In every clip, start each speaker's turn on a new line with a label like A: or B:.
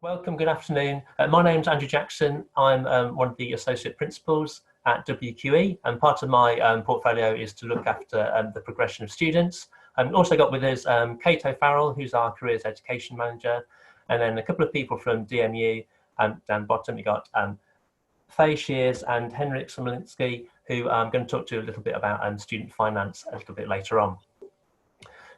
A: Welcome, good afternoon. My name's Andrew Jackson. I'm one of the associate principals at WQE, and part of my portfolio is to look after the progression of students. We've also got with us Kate O'Farrell, who's our careers education manager, and then a couple of people from DMU, down bottom. We've got Faye Shears and Henrik Smolinski, who I'm going to talk to a little bit about student finance a little bit later on.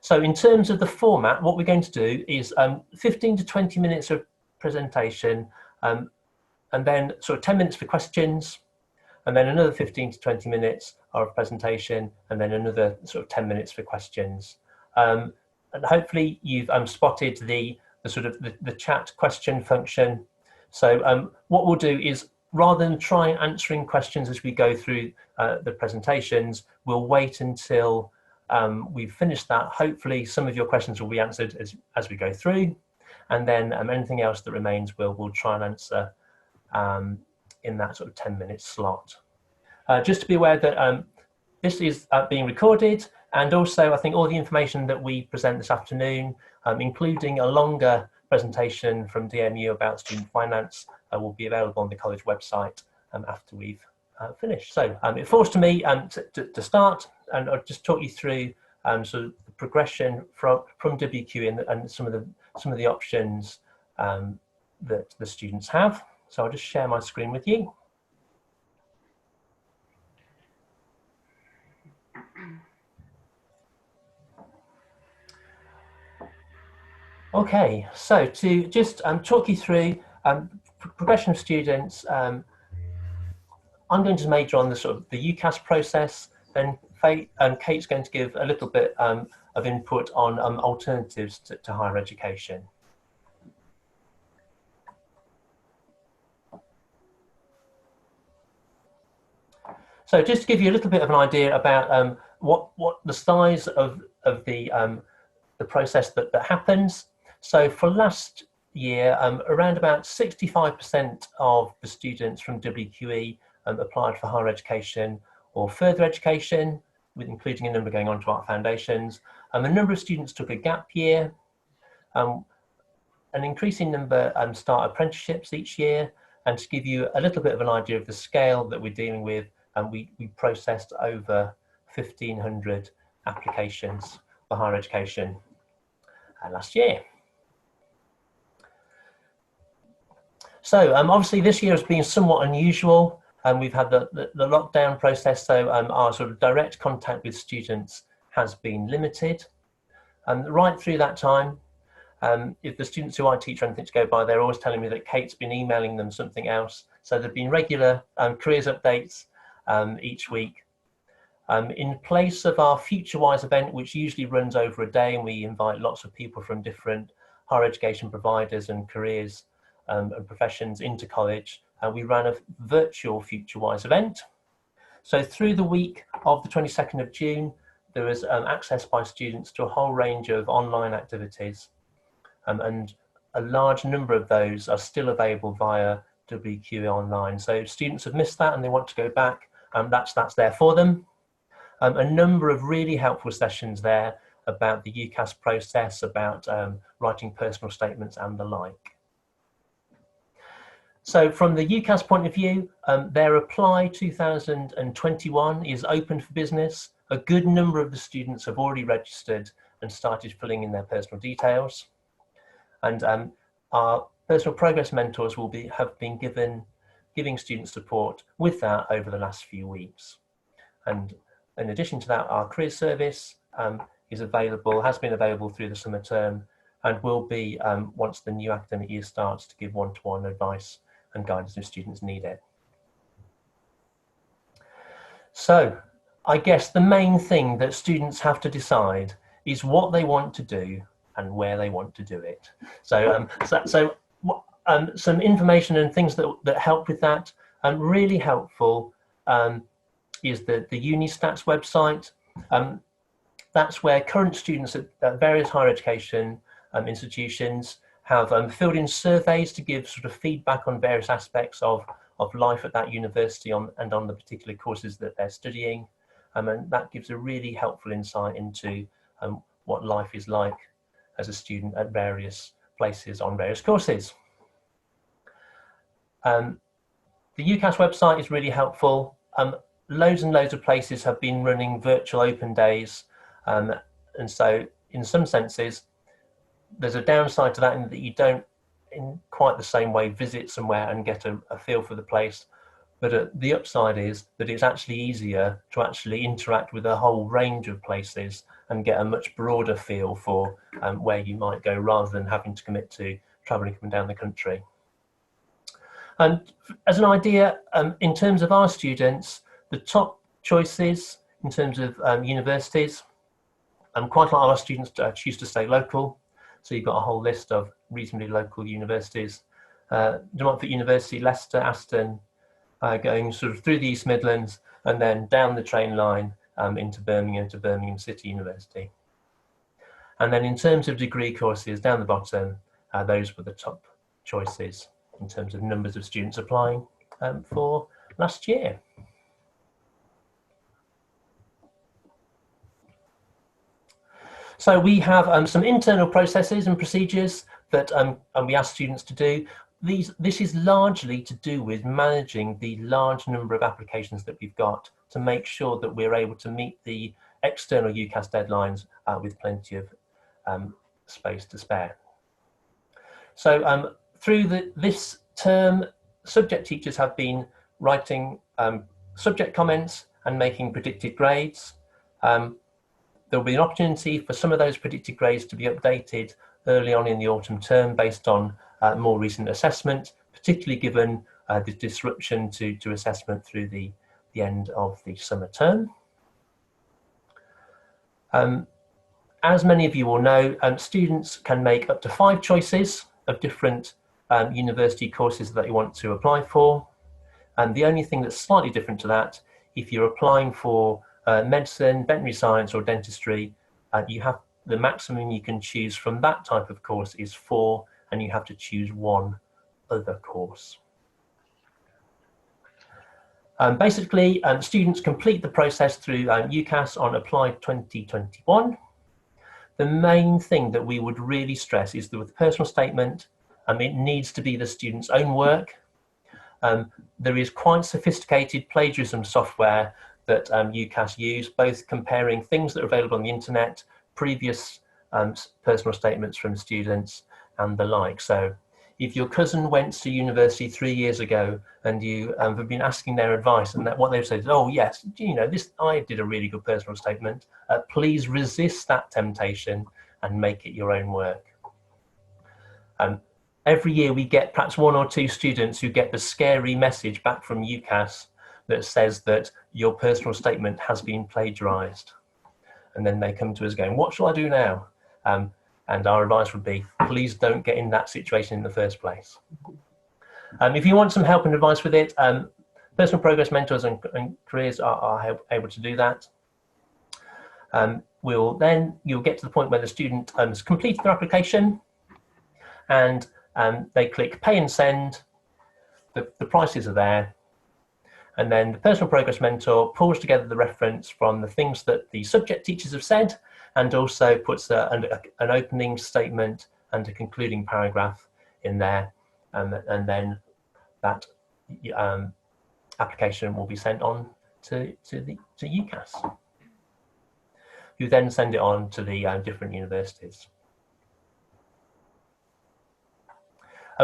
A: So in terms of the format, what we're going to do is 15 to 20 minutes of presentation, and then sort of 10 minutes for questions, and then another 15 to 20 minutes of presentation, and then another sort of 10 minutes for questions. And hopefully you've spotted the chat question function. So what we'll do is, rather than try answering questions as we go through the presentations, we'll wait until we've finished that. Hopefully some of your questions will be answered as we go through. And then anything else that remains, we'll try and answer in that sort of 10-minute slot. Just to be aware that this is being recorded, and also I think all the information that we present this afternoon, including a longer presentation from DMU about student finance, will be available on the college website after we've finished. So it falls to me to start, and I'll just talk you through sort of the progression from WQE and some of the options that the students have. So I'll just share my screen with you. Okay, so to just talk you through progression of students, I'm going to major on the UCAS process, then Kate's going to give a little bit of input on alternatives to higher education. So just to give you a little bit of an idea about what the size of the process that happens. So for last year, around about 65% of the students from WQE applied for higher education or further education, with including a number going on to Art Foundations. A number of students took a gap year. An increasing number start apprenticeships each year. And to give you a little bit of an idea of the scale that we're dealing with, we processed over 1,500 applications for higher education last year. So obviously this year has been somewhat unusual. We've had the lockdown process, so our sort of direct contact with students has been limited. Right through that time, if the students who I teach or anything to go by, they're always telling me that Kate's been emailing them something else. So there have been regular careers updates each week. In place of our FutureWISE event, which usually runs over a day, and we invite lots of people from different higher education providers and careers and professions into college, we ran a virtual FutureWISE event. So through the week of the 22nd of June, there was access by students to a whole range of online activities, and a large number of those are still available via WQE Online. So if students have missed that and they want to go back, that's there for them. A number of really helpful sessions there about the UCAS process, about writing personal statements and the like. So from the UCAS point of view, their Apply 2021 is open for business. A good number of the students have already registered and started filling in their personal details. And our personal progress mentors have been giving students support with that over the last few weeks. And in addition to that, our career service has been available through the summer term, and will be once the new academic year starts, to give one-to-one advice and guidance if students need it. So I guess the main thing that students have to decide is what they want to do and where they want to do it. So some information and things that help with that. Really helpful is the Unistats website. That's where current students at various higher education institutions have filled in surveys to give sort of feedback on various aspects of life at that university and on the particular courses that they're studying. And that gives a really helpful insight into what life is like as a student at various places on various courses. The UCAS website is really helpful. Loads and loads of places have been running virtual open days, and so in some senses there's a downside to that in that you don't in quite the same way visit somewhere and get a feel for the place, but the upside is that it's actually easier to actually interact with a whole range of places and get a much broader feel for where you might go, rather than having to commit to travelling up and down the country. And as an idea, in terms of our students, the top choices in terms of universities, quite a lot of our students choose to stay local. So you've got a whole list of reasonably local universities. De Montfort University, Leicester, Aston, going sort of through the East Midlands and then down the train line into Birmingham to Birmingham City University. And then in terms of degree courses, down the bottom, those were the top choices in terms of numbers of students applying for last year. So we have some internal processes and procedures that we ask students to do. This is largely to do with managing the large number of applications that we've got to make sure that we're able to meet the external UCAS deadlines with plenty of space to spare. So through this term, subject teachers have been writing subject comments and making predicted grades. There'll be an opportunity for some of those predicted grades to be updated early on in the autumn term based on more recent assessment, particularly given the disruption to assessment through the end of the summer term. As many of you will know, students can make up to 5 choices of different university courses that you want to apply for. And the only thing that's slightly different to that, if you're applying for medicine, veterinary science or dentistry, you have the maximum you can choose from that type of course is 4, and you have to choose 1 other course. Basically, students complete the process through UCAS on Apply 2021. The main thing that we would really stress is that with the personal statement, it needs to be the student's own work. There is quite sophisticated plagiarism software that UCAS use, both comparing things that are available on the internet, previous personal statements from students and the like. So if your cousin went to university 3 years ago and you have been asking their advice, and that what they've said is, oh yes, you know, I did a really good personal statement, please resist that temptation and make it your own work. Every year we get perhaps 1 or 2 students who get the scary message back from UCAS that says that your personal statement has been plagiarized. And then they come to us going, what shall I do now? And our advice would be, please don't get in that situation in the first place. If you want some help and advice with it, personal progress mentors and careers are able to do that. You'll get to the point where the student has completed their application and they click pay and send. The prices are there. And then the personal progress mentor pulls together the reference from the things that the subject teachers have said, and also puts an opening statement and a concluding paragraph in there. And then that application will be sent on to UCAS, who then send it on to the different universities.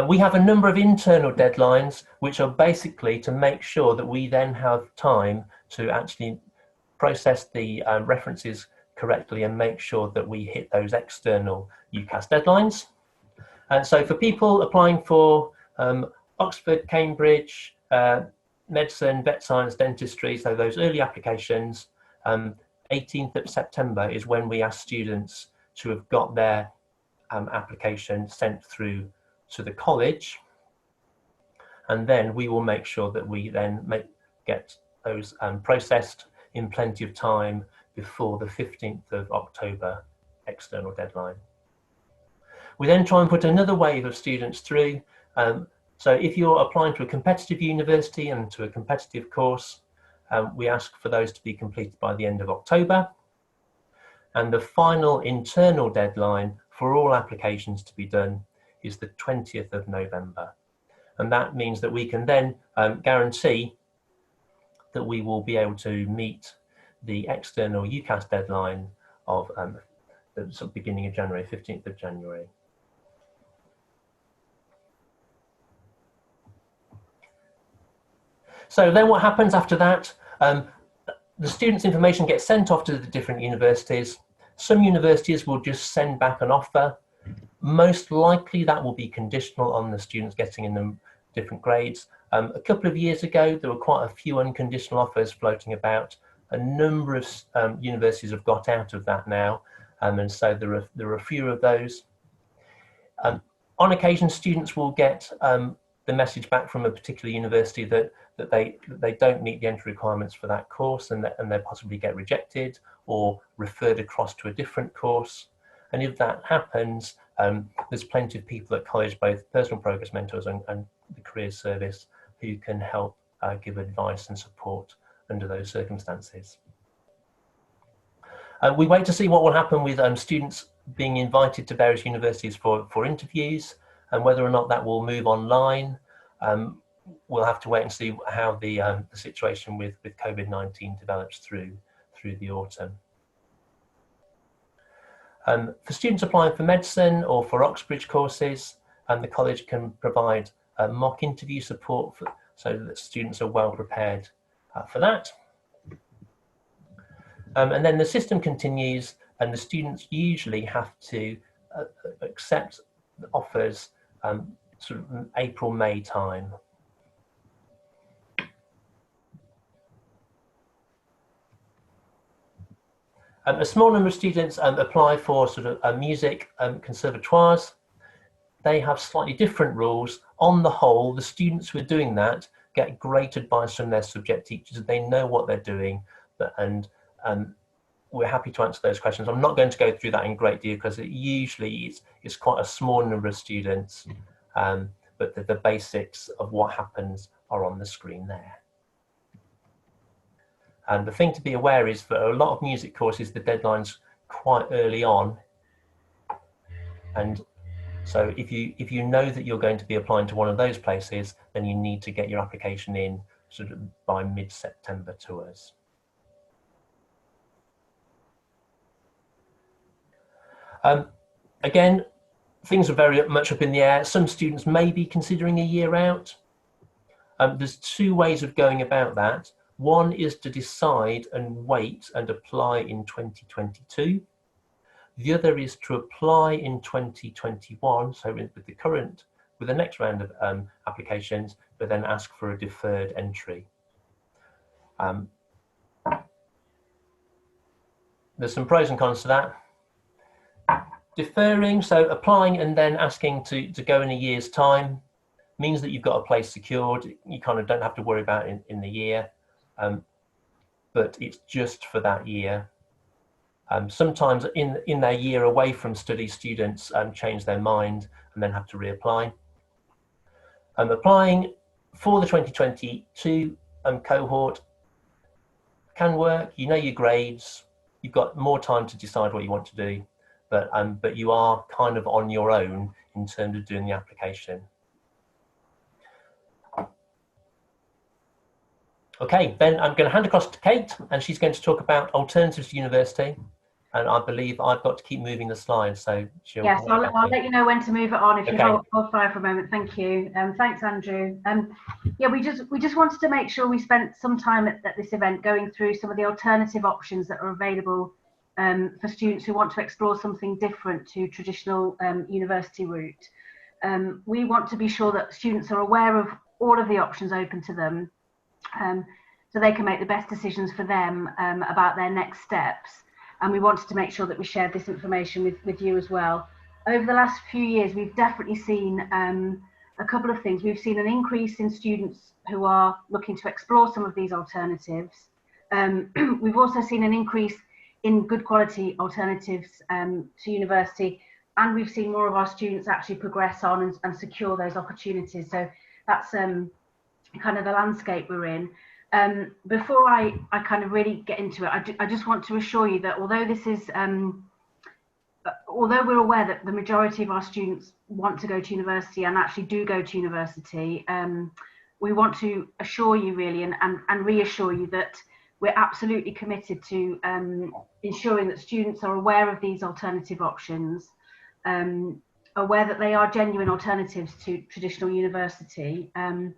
A: We have a number of internal deadlines, which are basically to make sure that we then have time to actually process the references correctly and make sure that we hit those external UCAS deadlines. And so for people applying for Oxford, Cambridge, medicine, vet science, dentistry, so those early applications, 18th of September is when we ask students to have got their application sent through to the college, and then we will make sure that we then get those processed in plenty of time before the 15th of October external deadline. We then try and put another wave of students through. So if you're applying to a competitive university and to a competitive course, we ask for those to be completed by the end of October. And the final internal deadline for all applications to be done is the 20th of November. And that means that we can then guarantee that we will be able to meet the external UCAS deadline of the sort of beginning of January, 15th of January. So then what happens after that? The students' information gets sent off to the different universities. Some universities will just send back an offer. Most likely that will be conditional on the students getting in the different grades. A couple of years ago, there were quite a few unconditional offers floating about. A number of universities have got out of that now, and so there are a few of those. On occasion, students will get the message back from a particular university that they don't meet the entry requirements for that course, and they possibly get rejected or referred across to a different course. And if that happens, there's plenty of people at college, both personal progress mentors and the careers service, who can help give advice and support under those circumstances. We wait to see what will happen with students being invited to various universities for interviews, and whether or not that will move online. We'll have to wait and see how the situation with COVID-19 develops through the autumn. For students applying for medicine or for Oxbridge courses, the college can provide mock interview support so that students are well prepared for that. And then the system continues, and the students usually have to accept offers sort of April, May time. A small number of students apply for sort of music conservatoires. They have slightly different rules. On the whole, the students who are doing that get great advice from their subject teachers. They know what they're doing, and we're happy to answer those questions. I'm not going to go through that in great detail because it usually is quite a small number of students, but the basics of what happens are on the screen there. And the thing to be aware is for a lot of music courses, the deadline's quite early on. And so if you know that you're going to be applying to one of those places, then you need to get your application in sort of by mid-September to us. Again, things are very much up in the air. Some students may be considering a year out. There's two ways of going about that. One is to decide and wait and apply in 2022. The other is to apply in 2021, so with the next round of applications, but then ask for a deferred entry. There's some pros and cons to that. Deferring, so applying and then asking to go in a year's time, means that you've got a place secured. You kind of don't have to worry about it in the year. But it's just for that year. Sometimes in their year away from study, students change their mind and then have to reapply. Applying for the 2022 cohort can work. You know your grades. You've got more time to decide what you want to do, but you are kind of on your own in terms of doing the application. Okay, then I'm going to hand across to Kate, and she's going to talk about alternatives to university. And I believe I've got to keep moving the slides, so she'll.
B: Yes, I'll let you know when to move it on if you hold fire for a moment. Thank you. Thanks, Andrew. Yeah, we just wanted to make sure we spent some time at this event going through some of the alternative options that are available for students who want to explore something different to traditional university route. We want to be sure that students are aware of all of the options open to them, so they can make the best decisions for them about their next steps. And we wanted to make sure that we shared this information with you as well. Over the last few years, we've definitely seen a couple of things. We've seen an increase in students who are looking to explore some of these alternatives. We've also seen an increase in good quality alternatives to university, and we've seen more of our students actually progress on and secure those opportunities. So that's kind of the landscape we're in. Before I kind of really get into it, I just want to assure you that although this is although we're aware that the majority of our students want to go to university and actually do go to university, we want to assure you really and reassure you that we're absolutely committed to ensuring that students are aware of these alternative options, aware that they are genuine alternatives to traditional university, and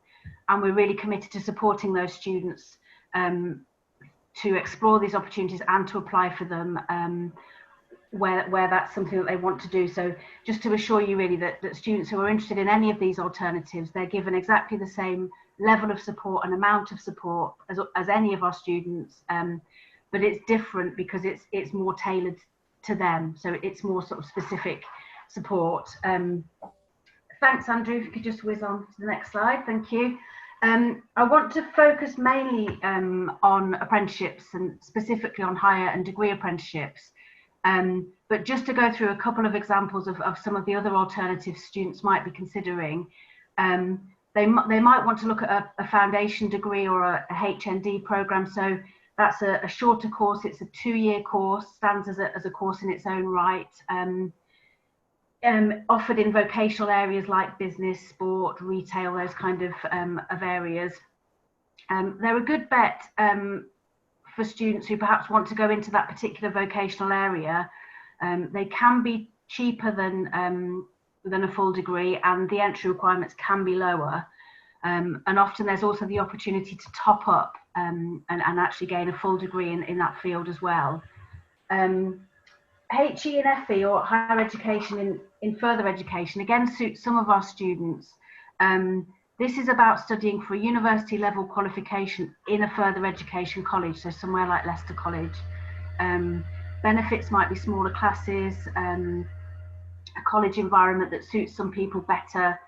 B: we're really committed to supporting those students to explore these opportunities and to apply for them where that's something that they want to do. So just to assure you really that students who are interested in any of these alternatives, they're given exactly the same level of support and amount of support as any of our students, but it's different because it's more tailored to them, so it's more sort of specific support. Thanks, Andrew. If you could just whiz on to the next slide. Thank you. I want to focus mainly on apprenticeships and specifically on higher and degree apprenticeships. But just to go through a couple of examples of some of the other alternatives students might be considering, they might want to look at a foundation degree or a HND program. So that's a shorter course. It's a 2-year course, stands as a course in its own right, offered in vocational areas like business, sport, retail, those kind of areas. They're a good bet for students who perhaps want to go into that particular vocational area. They can be cheaper than a full degree, and the entry requirements can be lower. And often there's also the opportunity to top up and actually gain a full degree in that field as well. HE and FE, or higher education in further education, again suits some of our students. This is about studying for a university level qualification in a further education college, so somewhere like Leicester College. Benefits might be smaller classes, a college environment that suits some people better.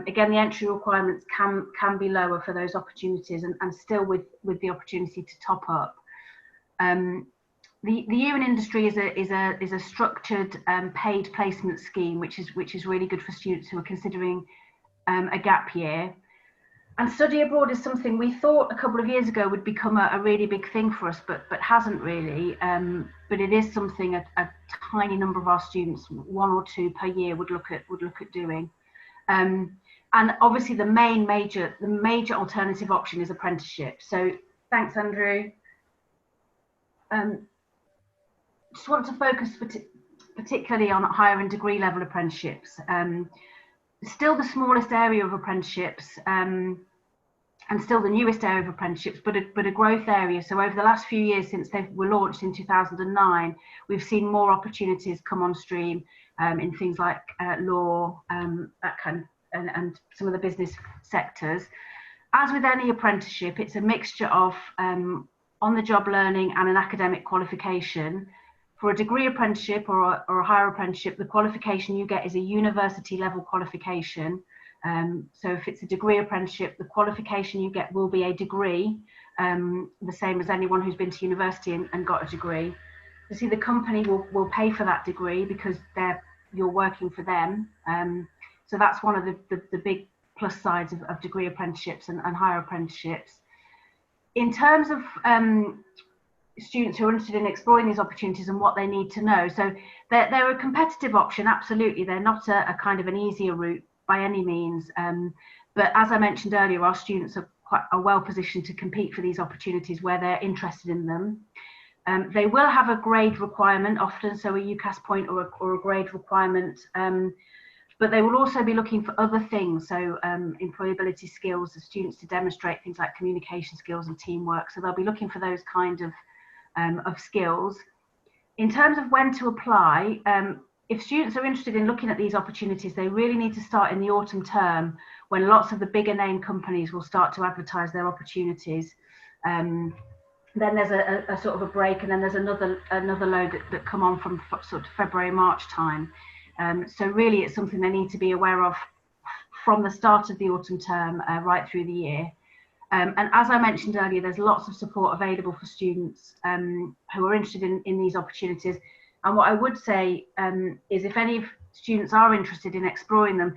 B: Again, the entry requirements can be lower for those opportunities, and still with the opportunity to top up. The year in industry is a structured paid placement scheme, which is really good for students who are considering a gap year. And study abroad is something we thought a couple of years ago would become a really big thing for us, but hasn't really. But it is something a tiny number of our students, 1 or 2 per year, would look at doing. And obviously the major alternative option is apprenticeship. So thanks, Andrew. Just want to focus particularly on higher and degree level apprenticeships. Still the smallest area of apprenticeships, and still the newest area of apprenticeships, but a growth area. So over the last few years, since they were launched in 2009, we've seen more opportunities come on stream in things like law, that kind of, and some of the business sectors. As with any apprenticeship, it's a mixture of on-the-job learning and an academic qualification. For a degree apprenticeship or a higher apprenticeship, the qualification you get is a university level qualification. So if it's a degree apprenticeship, the qualification you get will be a degree, the same as anyone who's been to university and got a degree. You see, the company will pay for that degree because you're working for them. So that's one of the big plus sides of degree apprenticeships and higher apprenticeships. In terms of students who are interested in exploring these opportunities and what they need to know, so they're a competitive option, absolutely. They're not a kind of an easier route by any means, but as I mentioned earlier, our students are well positioned to compete for these opportunities where they're interested in them. They will have a grade requirement often, so a UCAS point or a grade requirement, but they will also be looking for other things, so employability skills, the students to demonstrate things like communication skills and teamwork, so they'll be looking for those kind of skills. In terms of when to apply, if students are interested in looking at these opportunities, they really need to start in the autumn term when lots of the bigger name companies will start to advertise their opportunities. Then there's a sort of a break, and then there's another load that come on from sort of February, March time. So really it's something they need to be aware of from the start of the autumn term right through the year. And as I mentioned earlier, there's lots of support available for students who are interested in these opportunities. And what I would say is if any students are interested in exploring them,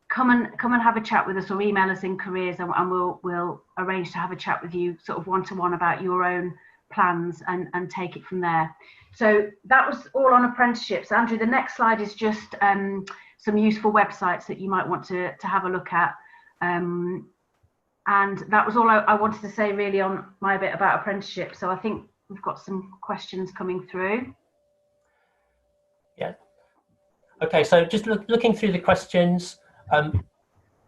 B: come and have a chat with us or email us in careers, and we'll arrange to have a chat with you sort of one-to-one about your own plans and take it from there. So that was all on apprenticeships. Andrew, the next slide is just some useful websites that you might want to have a look at. And that was all I wanted to say really on my bit about apprenticeship. So I think we've got some questions coming through.
A: Yeah. Okay, so just looking through the questions.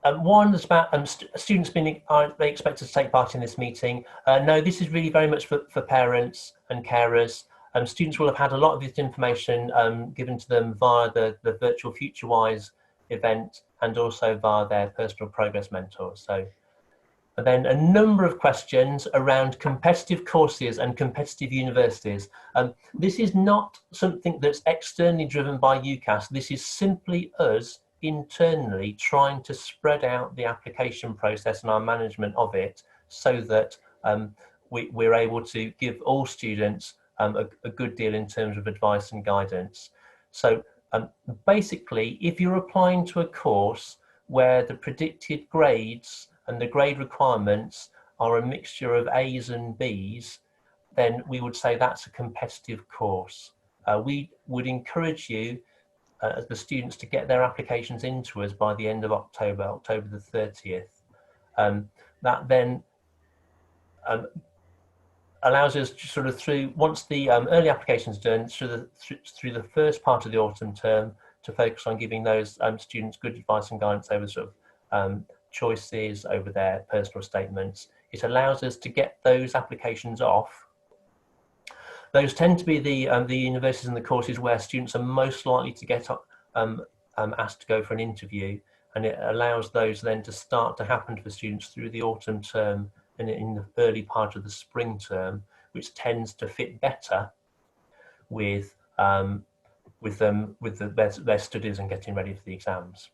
A: One is about students are they expected to take part in this meeting? No, this is really very much for parents and carers. Students will have had a lot of this information given to them via the Virtual FutureWISE event and also via their personal progress mentors. So, and then a number of questions around competitive courses and competitive universities. This is not something that's externally driven by UCAS. This is simply us internally trying to spread out the application process and our management of it so that we're able to give all students a good deal in terms of advice and guidance. So basically, if you're applying to a course where the predicted grades and the grade requirements are a mixture of A's and B's, then we would say that's a competitive course. We would encourage you as the students to get their applications into us by the end of October the 30th. That then allows us to sort of once the early applications done through the first part of the autumn term to focus on giving those students good advice and guidance over sort of choices, over their personal statements. It allows us to get those applications off. Those tend to be the universities and the courses where students are most likely to get asked to go for an interview, and it allows those then to start to happen for students through the autumn term and in the early part of the spring term, which tends to fit better with their studies and getting ready for the exams.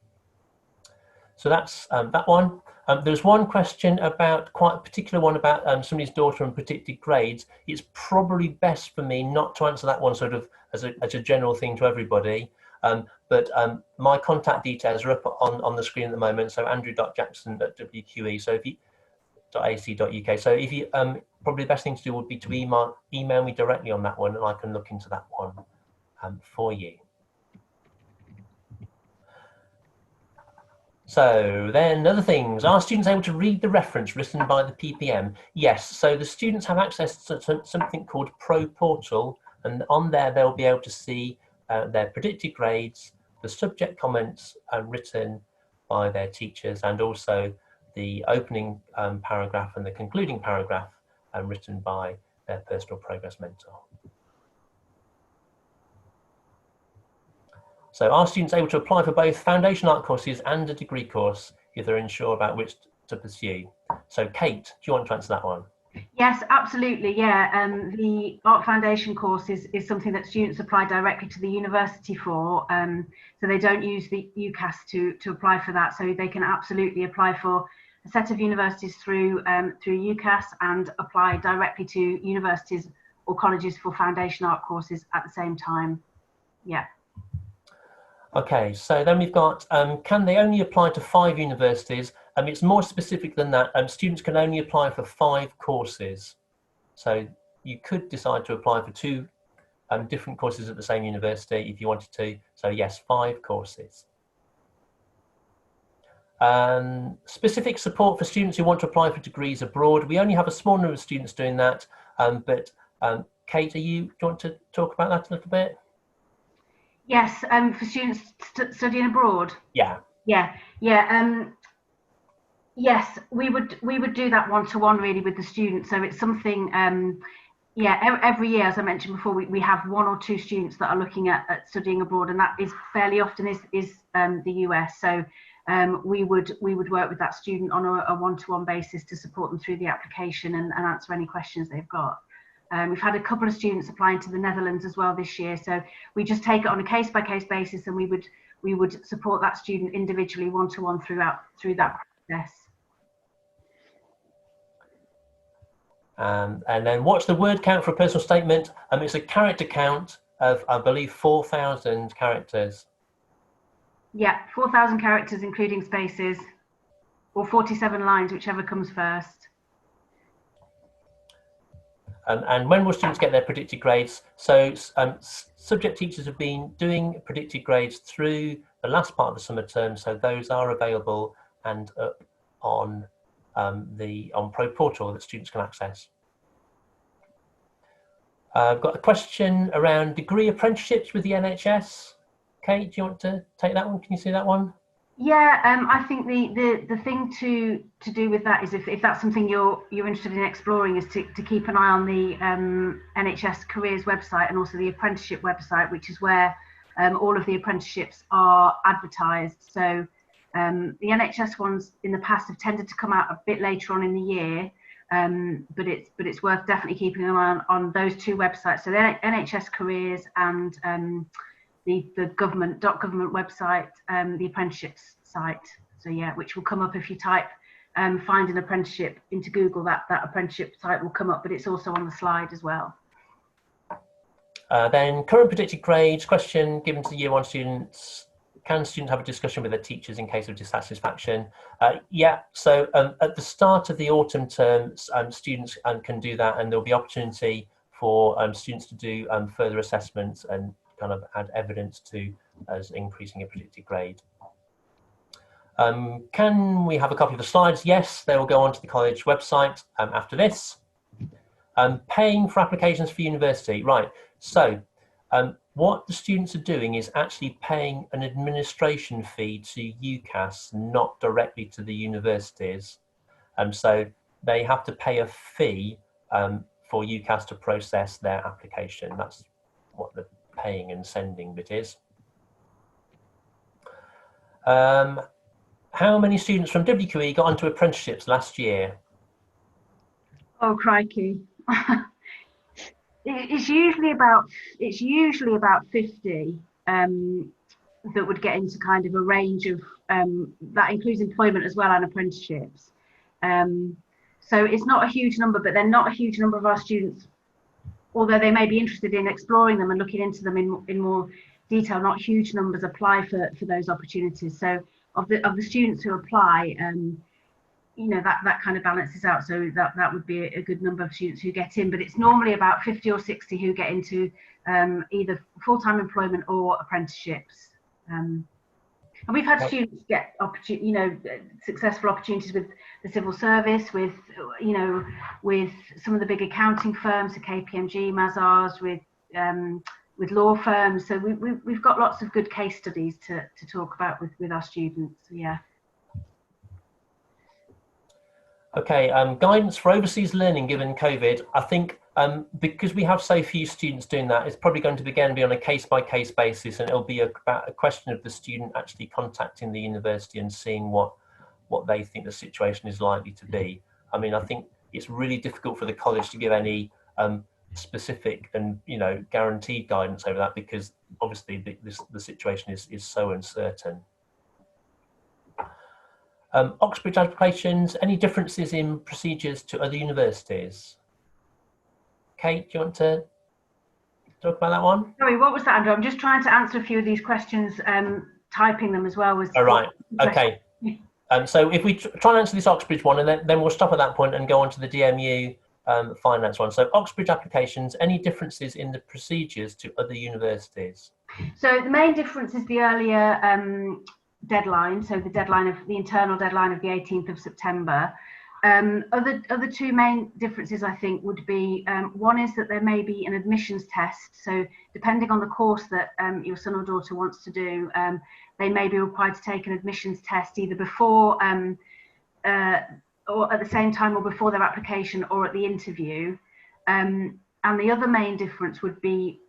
A: So that's that one. There's one question about, quite a particular one about somebody's daughter and predicted grades. It's probably best for me not to answer that one sort of as a general thing to everybody. But my contact details are up on the screen at the moment. So andrew.jackson@wqe. So if you .ac.uk. So if you probably the best thing to do would be to email me directly on that one, and I can look into that one for you. So then other things, are students able to read the reference written by the PPM? Yes, so the students have access to something called Pro Portal, and on there they'll be able to see their predicted grades, the subject comments written by their teachers, and also the opening paragraph and the concluding paragraph written by their personal progress mentor. So are students able to apply for both foundation art courses and a degree course if they're unsure about which to pursue? So Kate, do you want to answer that one?
B: Yes, absolutely. Yeah, the Art Foundation course is something that students apply directly to the university for. So they don't use the UCAS to apply for that. So they can absolutely apply for a set of universities through UCAS and apply directly to universities or colleges for foundation art courses at the same time. Yeah.
A: Okay, so then we've got, can they only apply to 5 universities? It's more specific than that. Students can only apply for 5 courses. So you could decide to apply for 2 different courses at the same university if you wanted to. So yes, 5 courses. Specific support for students who want to apply for degrees abroad. We only have a small number of students doing that. But Kate, do you want to talk about that a little bit?
B: Yes, for students studying abroad.
A: Yeah.
B: Yeah. Yes, we would do that one-to-one really with the students. So it's something. Yeah, every year, as I mentioned before, we have 1 or 2 students that are looking at studying abroad, and that is fairly often is the US. So we would work with that student on a one-to-one basis to support them through the application and answer any questions they've got. We've had a couple of students applying to the Netherlands as well this year, so we just take it on a case-by-case basis, and we would support that student individually, one-to-one through that process.
A: And then what's the word count for a personal statement? It's a character count of, I believe, 4,000 characters.
B: Yeah, 4,000 characters including spaces, or 47 lines, whichever comes first.
A: And when will students get their predicted grades? So subject teachers have been doing predicted grades through the last part of the summer term, so those are available and up on Pro Portal that students can access. I've got a question around degree apprenticeships with the NHS. Kate, do you want to take that one? Can you see that one?
B: Yeah, I think the thing to do with that is if that's something you're interested in exploring, is to keep an eye on the NHS careers website and also the apprenticeship website, which is where all of the apprenticeships are advertised. So the NHS ones in the past have tended to come out a bit later on in the year, but it's worth definitely keeping an eye on those two websites. So the NHS careers and the government website, the apprenticeships site. So yeah, which will come up if you type find an apprenticeship into Google. That apprenticeship site will come up, but it's also on the slide as well.
A: Then current predicted grades question given to year one students. Can students have a discussion with their teachers in case of dissatisfaction? Yeah, so at the start of the autumn term, students can do that, and there'll be opportunity for students to do further assessments and kind of add evidence to as increasing a predicted grade. Can we have a copy of the slides? Yes, they will go onto the college website after this. Paying for applications for university, right. So what the students are doing is actually paying an administration fee to UCAS, not directly to the universities. So they have to pay a fee for UCAS to process their application. That's what the paying and sending bit is. How many students from WQE got onto apprenticeships last year?
B: Oh crikey. It's usually about 50 that would get into kind of a range of that includes employment as well and apprenticeships. So it's not a huge number, but they're not a huge number of our students, although they may be interested in exploring them and looking into them in more detail. Not huge numbers apply for those opportunities. So of the students who apply, you know, that kind of balances out. So that would be a good number of students who get in, but it's normally about 50 or 60 who get into either full-time employment or apprenticeships. And we've had students get successful opportunities with the civil service, with some of the big accounting firms, the KPMG, Mazars, with law firms. So we've got lots of good case studies to talk about with our students. Yeah.
A: Okay, guidance for overseas learning given COVID. I think because we have so few students doing that, it's probably going to again be on a case-by-case basis, and it'll be about a question of the student actually contacting the university and seeing what they think the situation is likely to be. I mean, I think it's really difficult for the college to give any specific and guaranteed guidance over that, because obviously the situation is so uncertain. Oxbridge applications, any differences in procedures to other universities? Kate, do you want to talk about that one?
B: Sorry, what was that, Andrew? I'm just trying to answer a few of these questions, typing them as well.
A: Oh, right, okay. So if we try and answer this Oxbridge one, and then we'll stop at that point and go on to the DMU finance one. So Oxbridge applications, any differences in the procedures to other universities? So
B: the main difference is the earlier deadline, so the internal deadline of the 18th of September. Other two main differences, I think, would be one is that there may be an admissions test. So depending on the course that your son or daughter wants to do, they may be required to take an admissions test either before or at the same time, or before their application, or at the interview. And the other main difference would be,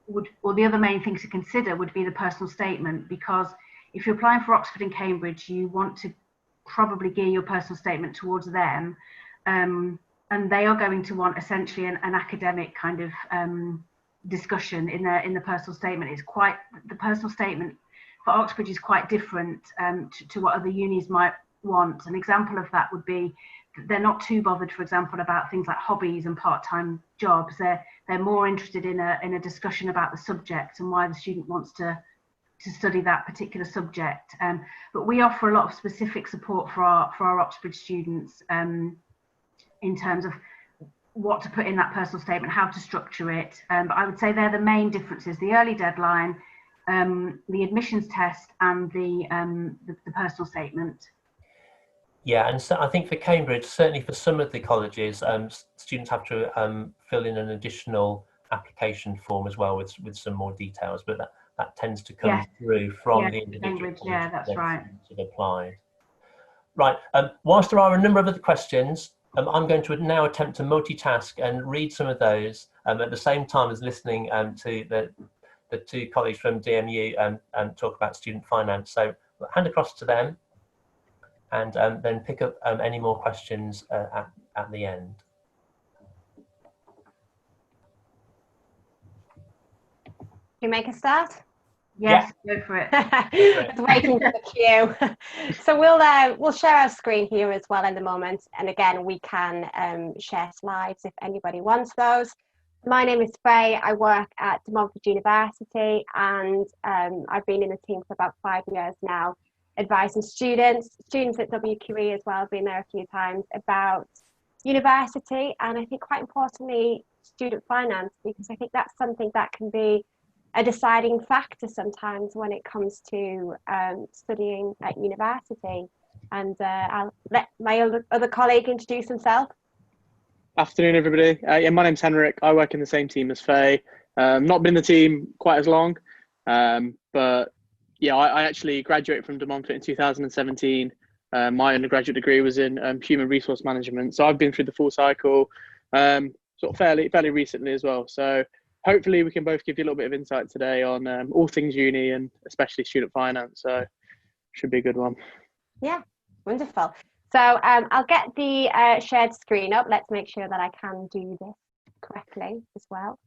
B: the other main thing to consider would be the personal statement, because if you're applying for Oxford and Cambridge, you want to probably gear your personal statement towards them, and they are going to want essentially an academic kind of discussion in the personal statement. The personal statement for Oxbridge is quite different to what other unis might want. An example of that would be they're not too bothered, for example, about things like hobbies and part-time jobs. They're more interested in a discussion about the subject and why the student wants to study that particular subject. But we offer a lot of specific support for our Oxbridge students in terms of what to put in that personal statement, how to structure it. But I would say they're the main differences: the early deadline, the admissions test, and the personal statement.
A: Yeah, and so I think for Cambridge, certainly for some of the colleges, students have to fill in an additional application form as well with some more details, but that tends to come through from the individual
B: Cambridge,
A: college
B: yeah, that's right.
A: have applied. Right, whilst there are a number of other questions, I'm going to now attempt to multitask and read some of those at the same time as listening to the two colleagues from DMU talk about student finance. So I'll hand across to them, and then pick up any more questions at the end.
C: Can you make a start?
B: Yes, yeah. Go for it.
C: Waiting for the cue. So we'll share our screen here as well in the moment. And again, we can share slides if anybody wants those. My name is Faye. I work at De Montfort University, and I've been in the team for about 5 years now, advising students at WQE as well. I've been there a few times about university, and I think quite importantly, student finance, because I think that's something that can be a deciding factor sometimes when it comes to studying at university. And I'll let my other colleague introduce himself.
D: Afternoon, everybody. Yeah, my name's Henrik. I work in the same team as Faye. Not been in the team quite as long, but yeah, I actually graduated from De Montfort in 2017. My undergraduate degree was in human resource management, so I've been through the full cycle, sort of fairly recently as well. So hopefully we can both give you a little bit of insight today on all things uni and especially student finance. So should be a good one.
C: Yeah, wonderful. So I'll get the shared screen up. Let's make sure that I can do this correctly as well.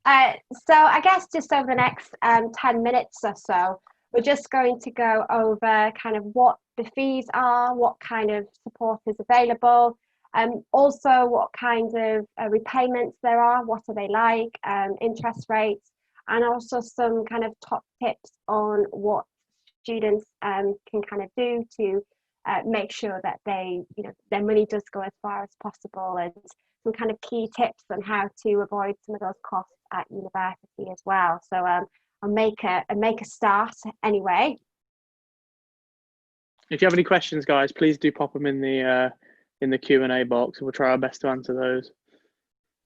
C: So I guess just over the next 10 minutes or so, we're just going to go over kind of what the fees are, what kind of support is available, also what kind of repayments there are, what are they like, interest rates, and also some kind of top tips on what students can kind of do to make sure that their money does go as far as possible, and some kind of key tips on how to avoid some of those costs at university as well. So I'll make a start anyway.
D: If you have any questions, guys, please do pop them in the Q&A box. We'll try our best to answer those.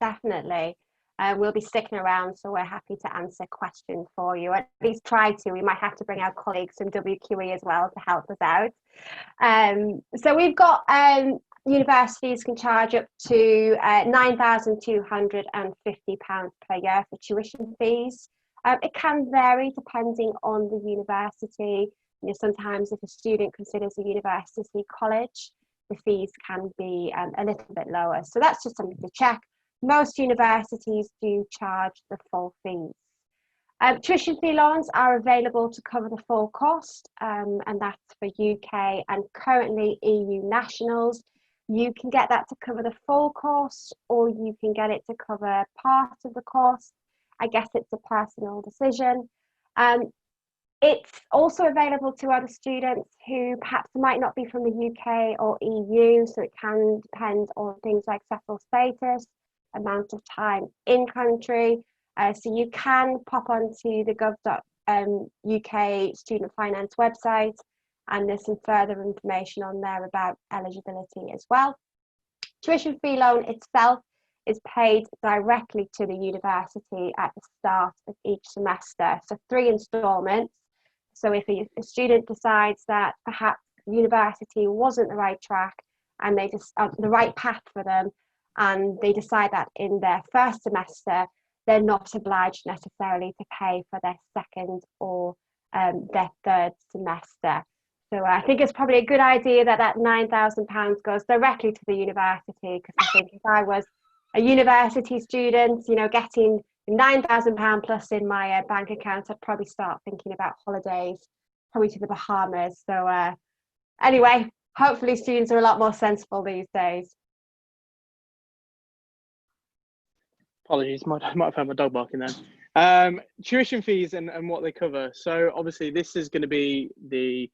C: Definitely. We'll be sticking around, so we're happy to answer questions for you. At least try to. We might have to bring our colleagues from WQE as well to help us out. So we've got universities can charge up to £9,250 per year for tuition fees. It can vary depending on the university. Sometimes if a student considers a university college, the fees can be a little bit lower. So that's just something to check. Most universities do charge the full fees. Tuition fee loans are available to cover the full cost, and that's for UK and currently EU nationals. You can get that to cover the full cost, or you can get it to cover part of the cost. I guess it's a personal decision. It's also available to other students who perhaps might not be from the UK or EU, so it can depend on things like settled status, amount of time in country. So you can pop onto the gov.uk student finance website, and there's some further information on there about eligibility as well. Tuition fee loan itself is paid directly to the university at the start of each semester, so 3 instalments. So if a student decides that perhaps university wasn't the right track and they just the right path for them, and they decide that in their first semester, they're not obliged necessarily to pay for their second or their third semester. So I think it's probably a good idea that £9,000 goes directly to the university, because I think if I was a university student, getting £9,000 plus in my bank account, I'd probably start thinking about holidays, probably to the Bahamas. So anyway, hopefully students are a lot more sensible these days.
D: Apologies, might have had my dog barking then. Tuition fees and what they cover. So obviously this is going to be the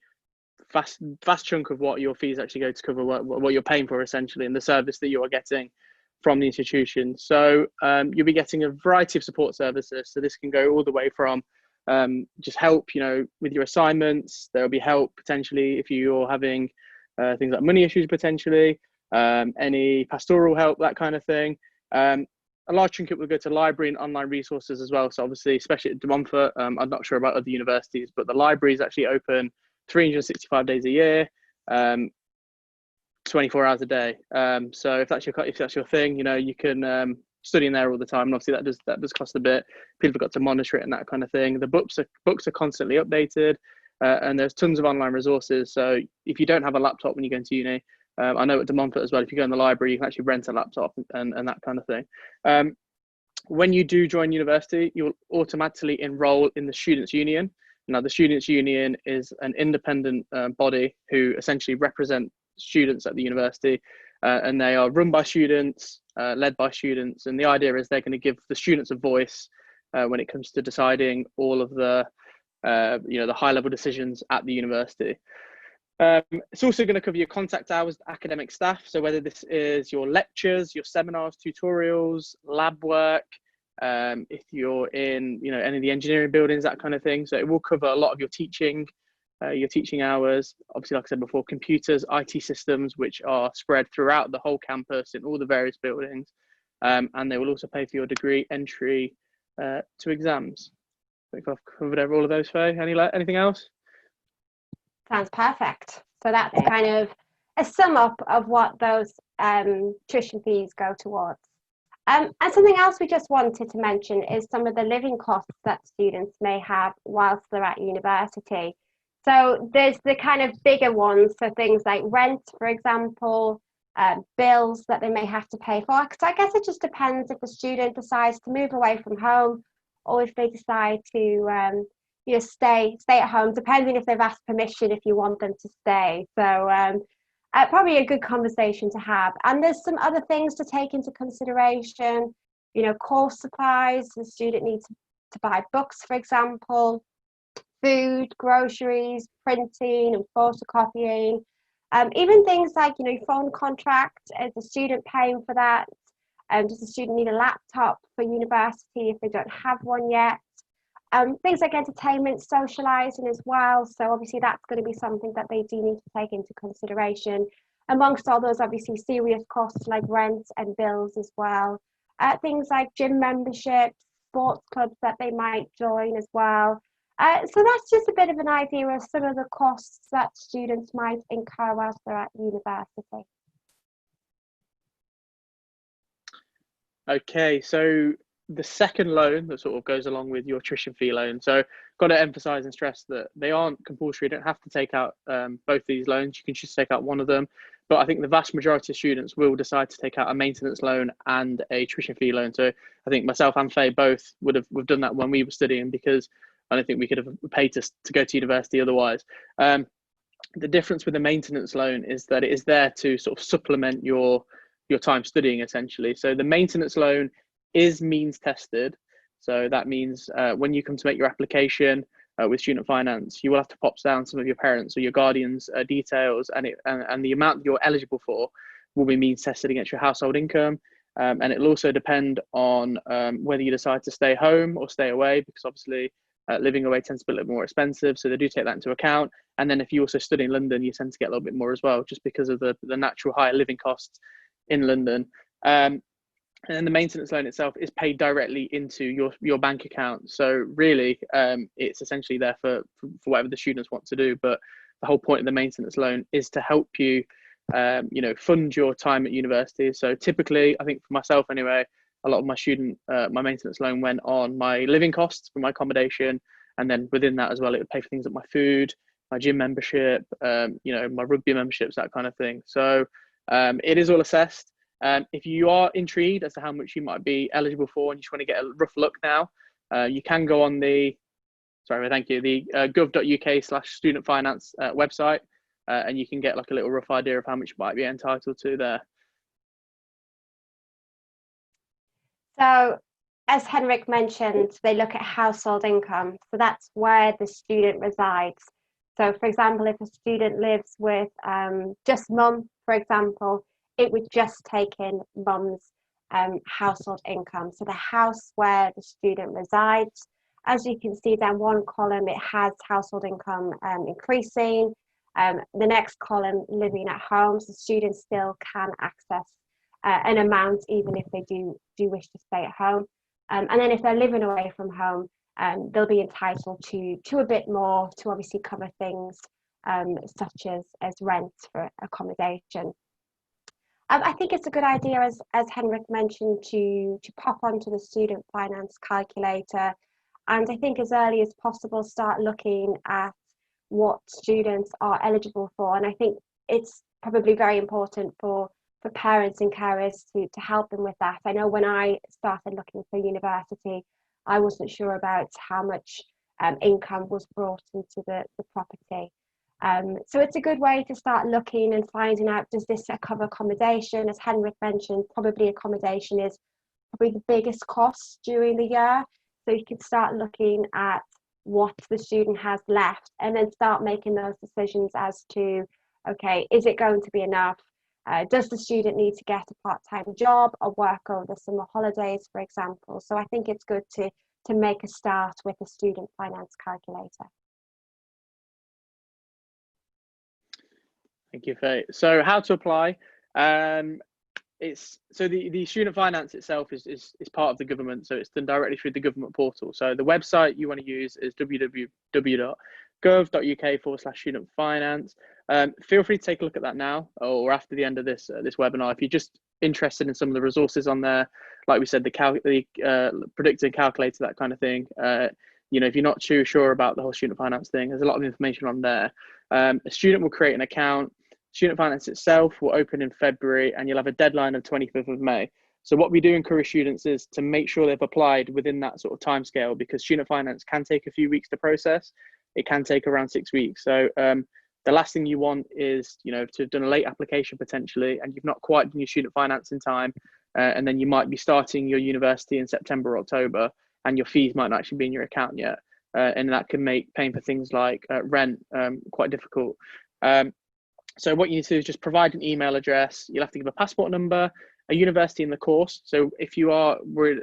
D: vast chunk of what your fees actually go to cover, what you're paying for essentially, and the service that you are getting from the institution. So you'll be getting a variety of support services. So this can go all the way from just help, with your assignments. There'll be help potentially if you're having things like money issues potentially, any pastoral help, that kind of thing. A large chunk will go to library and online resources as well. So obviously, especially at De Montfort, I'm not sure about other universities, but the library is actually open 365 days a year, 24 hours a day. So if that's your thing, you can study in there all the time. And obviously that does cost a bit. People have got to monitor it and that kind of thing. The books are constantly updated, and there's tons of online resources. So if you don't have a laptop when you go into uni, I know at De Montfort as well, if you go in the library, you can actually rent a laptop and that kind of thing. When you do join university, you'll automatically enroll in the Students' Union. Now, the Students' Union is an independent body who essentially represent students at the university, and they are run by students, led by students. And the idea is they're going to give the students a voice when it comes to deciding all of the high-level decisions at the university. It's also going to cover your contact hours with academic staff. So whether this is your lectures, your seminars, tutorials, lab work, if you're in any of the engineering buildings, that kind of thing. So it will cover a lot of your teaching hours. Obviously, like I said before, computers, IT systems, which are spread throughout the whole campus in all the various buildings. And they will also pay for your degree entry to exams. I think I've covered all of those, Faye. Anything else?
C: Sounds perfect. So that's kind of a sum up of what those tuition fees go towards. And something else we just wanted to mention is some of the living costs that students may have whilst they're at university. So there's the kind of bigger ones, so things like rent, for example, bills that they may have to pay for. Because I guess it just depends if the student decides to move away from home, or if they decide to stay at home, depending if they've asked permission if you want them to stay. So probably a good conversation to have. And there's some other things to take into consideration. Course supplies. The student needs to buy books, for example, food, groceries, printing and photocopying. Even things like phone contract. Is the student paying for that? Does the student need a laptop for university if they don't have one yet? Things like entertainment, socialising as well. So obviously that's going to be something that they do need to take into consideration. Amongst all those obviously serious costs like rent and bills as well. Things like gym memberships, sports clubs that they might join as well. So that's just a bit of an idea of some of the costs that students might incur whilst they're at university.
D: Okay, so the second loan that sort of goes along with your tuition fee loan. So got to emphasize and stress that they aren't compulsory. You don't have to take out both these loans. You can just take out one of them. But I think the vast majority of students will decide to take out a maintenance loan and a tuition fee loan. So I think myself and Faye both would have done that when we were studying, because I don't think we could have paid to go to university otherwise. The difference with the maintenance loan is that it is there to sort of supplement your time studying, essentially. So the maintenance loan is means tested. So that means when you come to make your application with student finance, you will have to pop down some of your parents or your guardians' details, and the amount you're eligible for will be means tested against your household income. And it'll also depend on whether you decide to stay home or stay away, because obviously living away tends to be a little more expensive. So they do take that into account. And then if you also study in London, you tend to get a little bit more as well, just because of the natural higher living costs in London. And then the maintenance loan itself is paid directly into your bank account. So really, it's essentially there for whatever the students want to do. But the whole point of the maintenance loan is to help you, fund your time at university. So typically, I think for myself anyway, a lot of my maintenance loan went on my living costs for my accommodation. And then within that as well, it would pay for things like my food, my gym membership, my rugby memberships, that kind of thing. So it is all assessed. If you are intrigued as to how much you might be eligible for and you just want to get a rough look now, you can go on the gov.uk/student finance website, and you can get like a little rough idea of how much you might be entitled to there.
C: So as Henrik mentioned, they look at household income. So that's where the student resides. So for example, if a student lives with just mum, for example, it would just take in mum's household income. So the house where the student resides. As you can see down one column, it has household income increasing. The next column, living at home, so students still can access an amount even if they do wish to stay at home. And then if they're living away from home, they'll be entitled to a bit more to obviously cover things such as rent for accommodation. I think it's a good idea, as Henrik mentioned, to pop onto the student finance calculator, and I think as early as possible start looking at what students are eligible for. And I think it's probably very important for parents and carers to help them with that. I know when I started looking for university, I wasn't sure about how much income was brought into the property. So it's a good way to start looking and finding out, does this cover accommodation? As Henrik mentioned, probably accommodation is probably the biggest cost during the year. So you can start looking at what the student has left and then start making those decisions as to, okay, is it going to be enough? Does the student need to get a part-time job or work over the summer holidays, for example? So I think it's good to make a start with a student finance calculator.
D: Thank you, Faye. So how to apply? It's so the student finance itself is part of the government, so it's done directly through the government portal. So the website you want to use is www.gov.uk/student finance. Feel free to take a look at that now or after the end of this webinar. If you're just interested in some of the resources on there, like we said, the predictor calculator, that kind of thing. You know, if you're not too sure about the whole student finance thing, there's a lot of information on there. A student will create an account. Student finance itself will open in February and you'll have a deadline of 25th of May. So what we do encourage students is to make sure they've applied within that sort of timescale, because student finance can take a few weeks to process. It can take around 6 weeks. So the last thing you want is, you know, to have done a late application potentially and you've not quite done your student finance in time, and then you might be starting your university in September or October and your fees might not actually be in your account yet. And that can make paying for things like rent quite difficult. So what you need to do is just provide an email address. You'll have to give a passport number, a university in the course. So if you are worried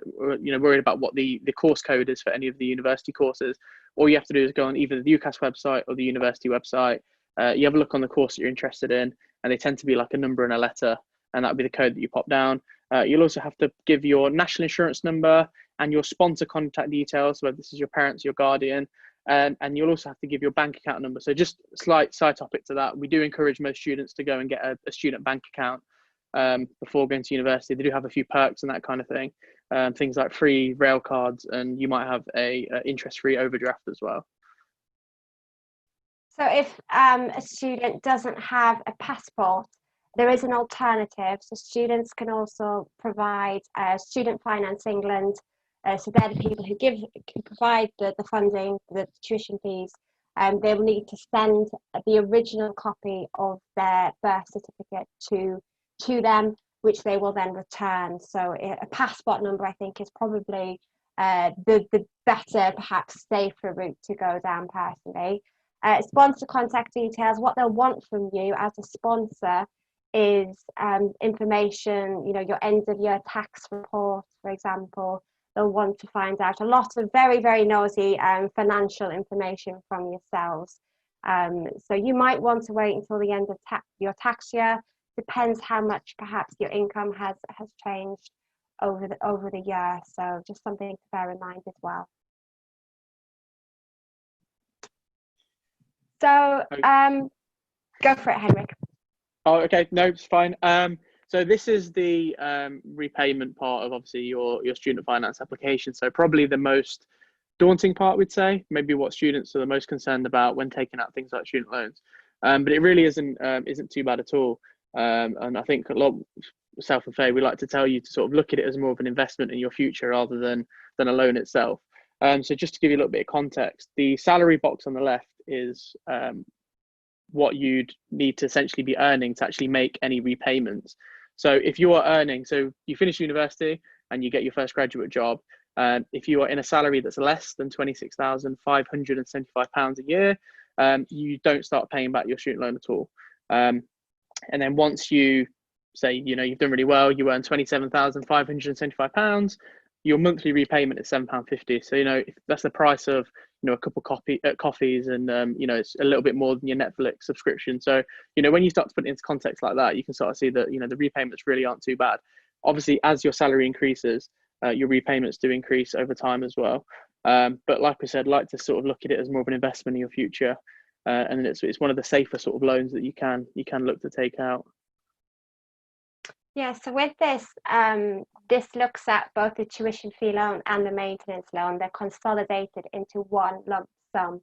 D: about what the course code is for any of the university courses, all you have to do is go on either the UCAS website or the university website. You have a look on the course that you're interested in, and they tend to be like a number and a letter, and that'll be the code that you pop down. You'll also have to give your national insurance number and your sponsor contact details, whether this is your parents, your guardian. And you'll also have to give your bank account number. So just slight side topic to that, we do encourage most students to go and get a student bank account before going to university. They do have a few perks and that kind of thing, things like free rail cards, and you might have a interest-free overdraft as well.
C: So if a student doesn't have a passport, there is an alternative. So students can also provide Student Finance England. So they're the people who provide the funding, the tuition fees, and they will need to send the original copy of their birth certificate to them, which they will then return. So a passport number, I think, is probably the better, perhaps safer route to go down personally. Sponsor contact details, what they'll want from you as a sponsor is information, you know, your end of year tax report, for example. They'll want to find out a lot of very, very nosy financial information from yourselves. So you might want to wait until the end of your tax year. Depends how much perhaps your income has changed over the year. So just something to bear in mind as well. So go for it, Henrik.
D: Oh, okay, no, it's fine. So this is the repayment part of obviously your student finance application. So probably the most daunting part, we'd say, maybe what students are the most concerned about when taking out things like student loans. But it really isn't too bad at all. And I think a lot, myself and Faye, we like to tell you to sort of look at it as more of an investment in your future rather than a loan itself. So just to give you a little bit of context, the salary box on the left is what you'd need to essentially be earning to actually make any repayments. So if you are earning, so you finish university and you get your first graduate job, if you are in a salary that's less than £26,575 a year, you don't start paying back your student loan at all. And then once you say, you've done really well, you earn £27,575, your monthly repayment is £7.50. So, if that's the price of, a couple coffees and, it's a little bit more than your Netflix subscription. So, when you start to put it into context like that, you can sort of see that, the repayments really aren't too bad. Obviously, as your salary increases, your repayments do increase over time as well. But like we said, like to sort of look at it as more of an investment in your future. And it's one of the safer sort of loans that you can look to take out.
C: Yeah, so with this, this looks at both the tuition fee loan and the maintenance loan. They're consolidated into one lump sum.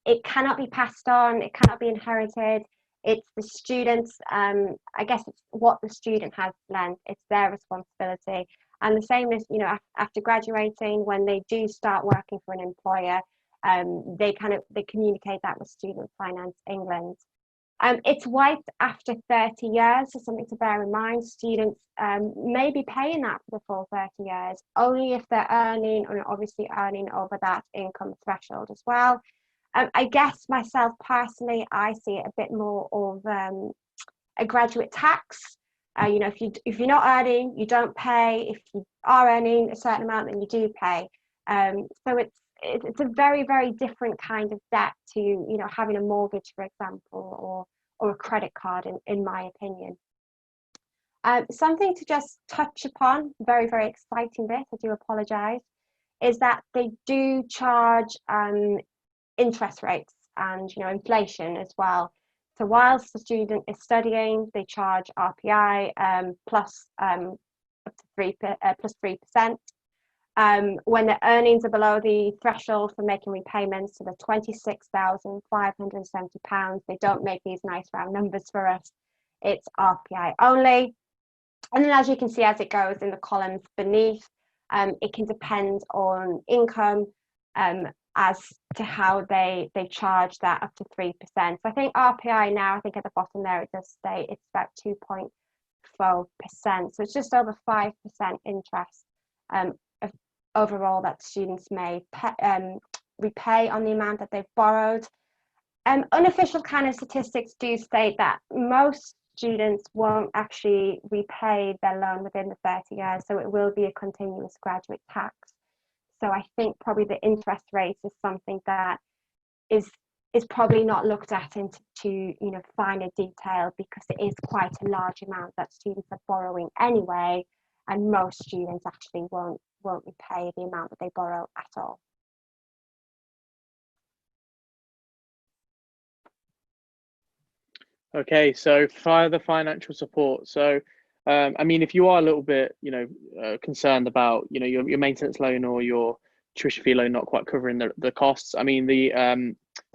C: It cannot be passed on, it cannot be inherited. It's the students, I guess it's what the student has lent, it's their responsibility. And the same as, after graduating, when they do start working for an employer, they communicate that with Student Finance England. It's wiped after 30 years, so something to bear in mind. Students may be paying that for the full 30 years, only if they're earning, and obviously earning over that income threshold as well. I guess myself personally, I see it a bit more of a graduate tax. If you're not earning, you don't pay. If you are earning a certain amount, then you do pay. So it's a very, very different kind of debt to having a mortgage, for example, or a credit card, in my opinion. Something to just touch upon, very, very exciting bit, I do apologise, is that they do charge interest rates and inflation as well. So whilst the student is studying, they charge RPI plus up to 3%. When the earnings are below the threshold for making repayments, so the £26,570, they don't make these nice round numbers for us. It's RPI only. And then, as you can see, as it goes in the columns beneath, it can depend on income as to how they charge that up to 3%. So I think RPI now, I think at the bottom there, it does say it's about 2.4%. So it's just over 5% interest overall that students may repay on the amount that they've borrowed. Unofficial kind of statistics do state that most students won't actually repay their loan within the 30 years, so it will be a continuous graduate tax. So I think probably the interest rate is something that is probably not looked at into finer detail, because it is quite a large amount that students are borrowing anyway, and most students actually won't repay the amount that they borrow at all.
D: Okay, so further financial support. So, I mean, if you are a little bit, concerned about, your maintenance loan or your tuition fee loan not quite covering the costs, I mean, the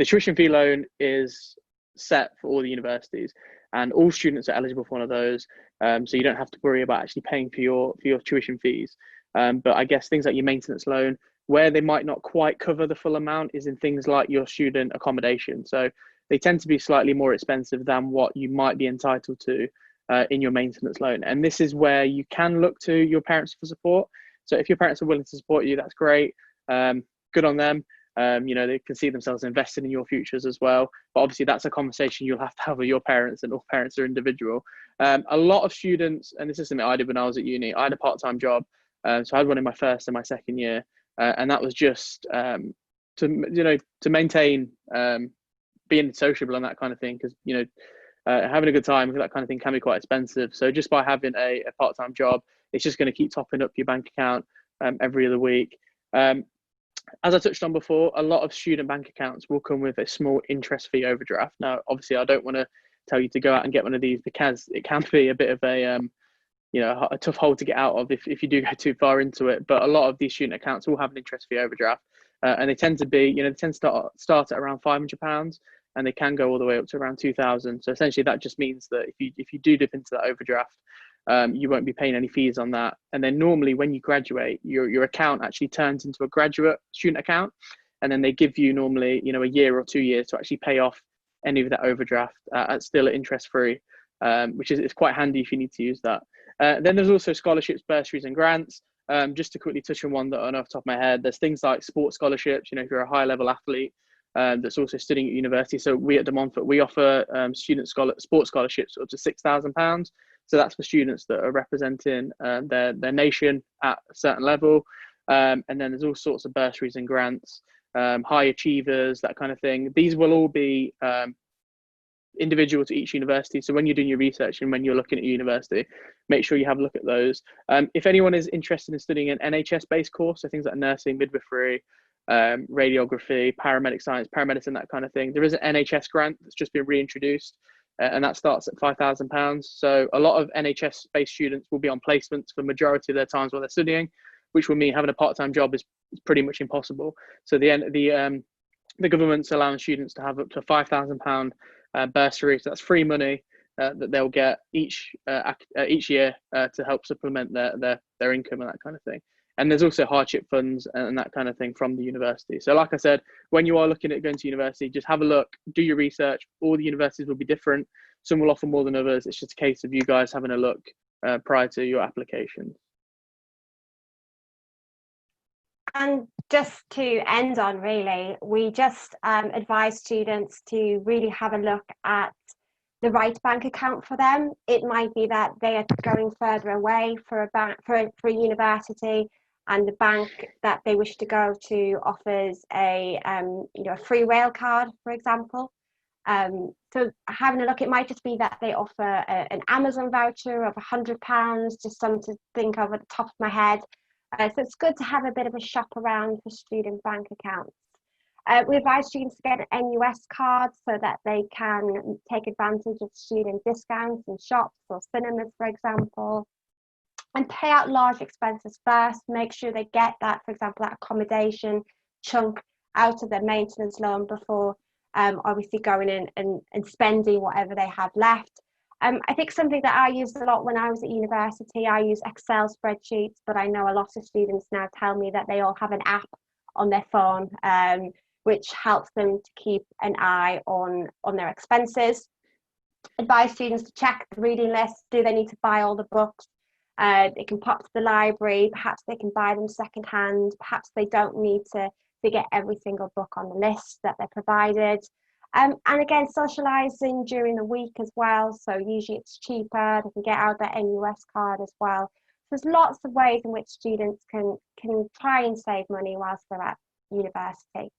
D: tuition fee loan is set for all the universities, and all students are eligible for one of those. So you don't have to worry about actually paying for your tuition fees. But I guess things like your maintenance loan, where they might not quite cover the full amount, is in things like your student accommodation. So they tend to be slightly more expensive than what you might be entitled to in your maintenance loan. And this is where you can look to your parents for support. So if your parents are willing to support you, that's great. Good on them. They can see themselves invested in your futures as well. But obviously that's a conversation you'll have to have with your parents, and all parents are individual. A lot of students, and this is something I did when I was at uni, I had a part-time job. So I had one in my first and my second year. And that was just to maintain being sociable and that kind of thing, because having a good time, that kind of thing can be quite expensive. So just by having a part-time job, it's just going to keep topping up your bank account every other week. As I touched on before, a lot of student bank accounts will come with a small interest fee overdraft. Now, obviously, I don't want to tell you to go out and get one of these, because it can be a bit of a tough hole to get out of if you do go too far into it. But a lot of these student accounts will have an interest fee overdraft, and they tend to be, they tend to start at around £500, and they can go all the way up to around 2,000. So essentially, that just means that if you do dip into that overdraft, you won't be paying any fees on that. And then normally when you graduate, your account actually turns into a graduate student account, and then they give you normally a year or 2 years to actually pay off any of that overdraft at still interest free, which is quite handy if you need to use that. Then there's also scholarships, bursaries and grants. Just to quickly touch on one that I know off the top of my head, there's things like sports scholarships. If you're a high level athlete, that's also studying at university. So we at De Montfort, we offer sports scholarships up to £6,000. So that's for students that are representing their nation at a certain level. And then there's all sorts of bursaries and grants, high achievers, that kind of thing. These will all be individual to each university. So when you're doing your research and when you're looking at your university, make sure you have a look at those. If anyone is interested in studying an NHS-based course, so things like nursing, midwifery, radiography, paramedic science, paramedicine, that kind of thing, there is an NHS grant that's just been reintroduced, and that starts at £5,000. So a lot of NHS-based students will be on placements for the majority of their times while they're studying, which will mean having a part-time job is pretty much impossible. So the government's allowing students to have up to £5,000 bursary. So that's free money that they'll get each year to help supplement their income and that kind of thing. And there's also hardship funds and that kind of thing from the university. So like I said, when you are looking at going to university, just have a look, do your research. All the universities will be different. Some will offer more than others. It's just a case of you guys having a look prior to your application.
C: And just to end on, really, we just advise students to really have a look at the right bank account for them. It might be that they are going further away for a university, and the bank that they wish to go to offers a free rail card, for example. So having a look, it might just be that they offer an Amazon voucher of £100, just something to think of at the top of my head. So it's good to have a bit of a shop around for student bank accounts. We advise students to get an NUS card so that they can take advantage of student discounts in shops or cinemas, for example, and pay out large expenses first. Make sure they get that, for example, that accommodation chunk out of their maintenance loan before obviously going in and spending whatever they have left. I think something that I used a lot when I was at university, I use Excel spreadsheets, but I know a lot of students now tell me that they all have an app on their phone, which helps them to keep an eye on their expenses. Advise students to check the reading list. Do they need to buy all the books? They can pop to the library, perhaps they can buy them secondhand, perhaps they don't need to get every single book on the list that they're provided. And again, socialising during the week as well. So usually it's cheaper, they can get out their NUS card as well. There's lots of ways in which students can try and save money whilst they're at university.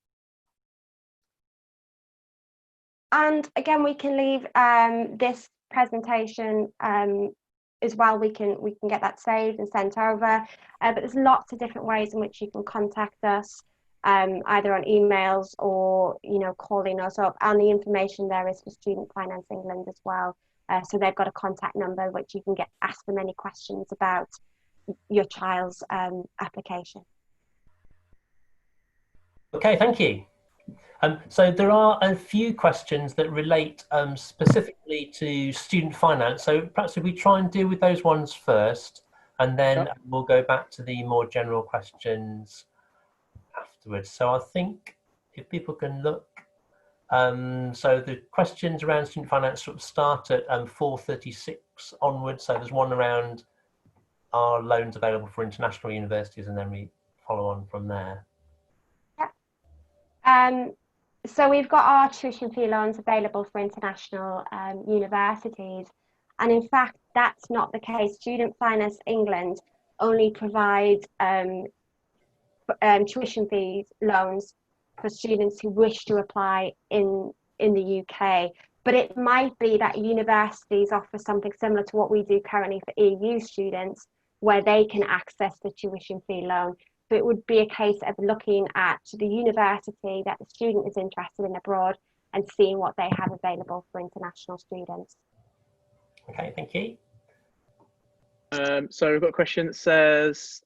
C: And again, we can leave this presentation as well. We can get that saved and sent over. But there's lots of different ways in which you can contact us. Either on emails or calling us up, and the information there is for Student Finance England as well. So they've got a contact number which you can ask them any questions about your child's application.
A: Okay, thank you. So there are a few questions that relate specifically to student finance. So perhaps if we try and deal with those ones first, and then we'll go back to the more general questions afterwards. So I think if people can look, so the questions around student finance sort of start at 4:36 onwards. So there's one around are loans available for international universities, and then we follow on from there.
C: Yeah. So we've got our tuition fee loans available for international universities, and in fact that's not the case. Student Finance England only provides tuition fees loans for students who wish to apply in the UK, but it might be that universities offer something similar to what we do currently for EU students, where they can access the tuition fee loan. So it would be a case of looking at the university that the student is interested in abroad and seeing what they have available for international students.
A: Okay, thank you.
D: So we've got a question that says,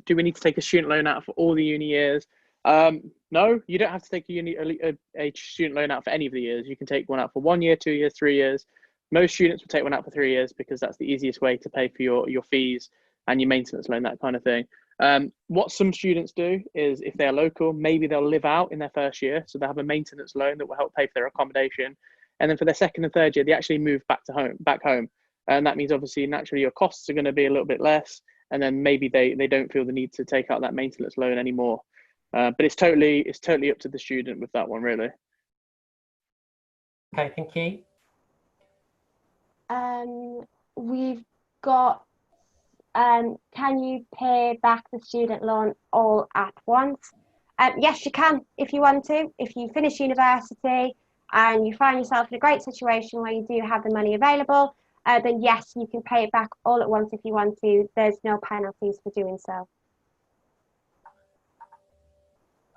D: do we need to take a student loan out for all the uni years? No, you don't have to take a student loan out for any of the years. You can take one out for 1 year, 2 years, 3 years. Most students will take one out for 3 years because that's the easiest way to pay for your fees and your maintenance loan, that kind of thing. What some students do is, if they're local, maybe they'll live out in their first year. So they have a maintenance loan that will help pay for their accommodation. And then for their second and third year, they actually move back home. And that means obviously naturally your costs are going to be a little bit less. And then maybe they don't feel the need to take out that maintenance loan anymore. But it's totally up to the student with that one, really.
A: Okay, thank you.
C: We've got, can you pay back the student loan all at once? Yes, you can if you want to. If you finish university and you find yourself in a great situation where you do have the money available, then yes, you can pay it back all at once if you want to. There's no penalties for doing so.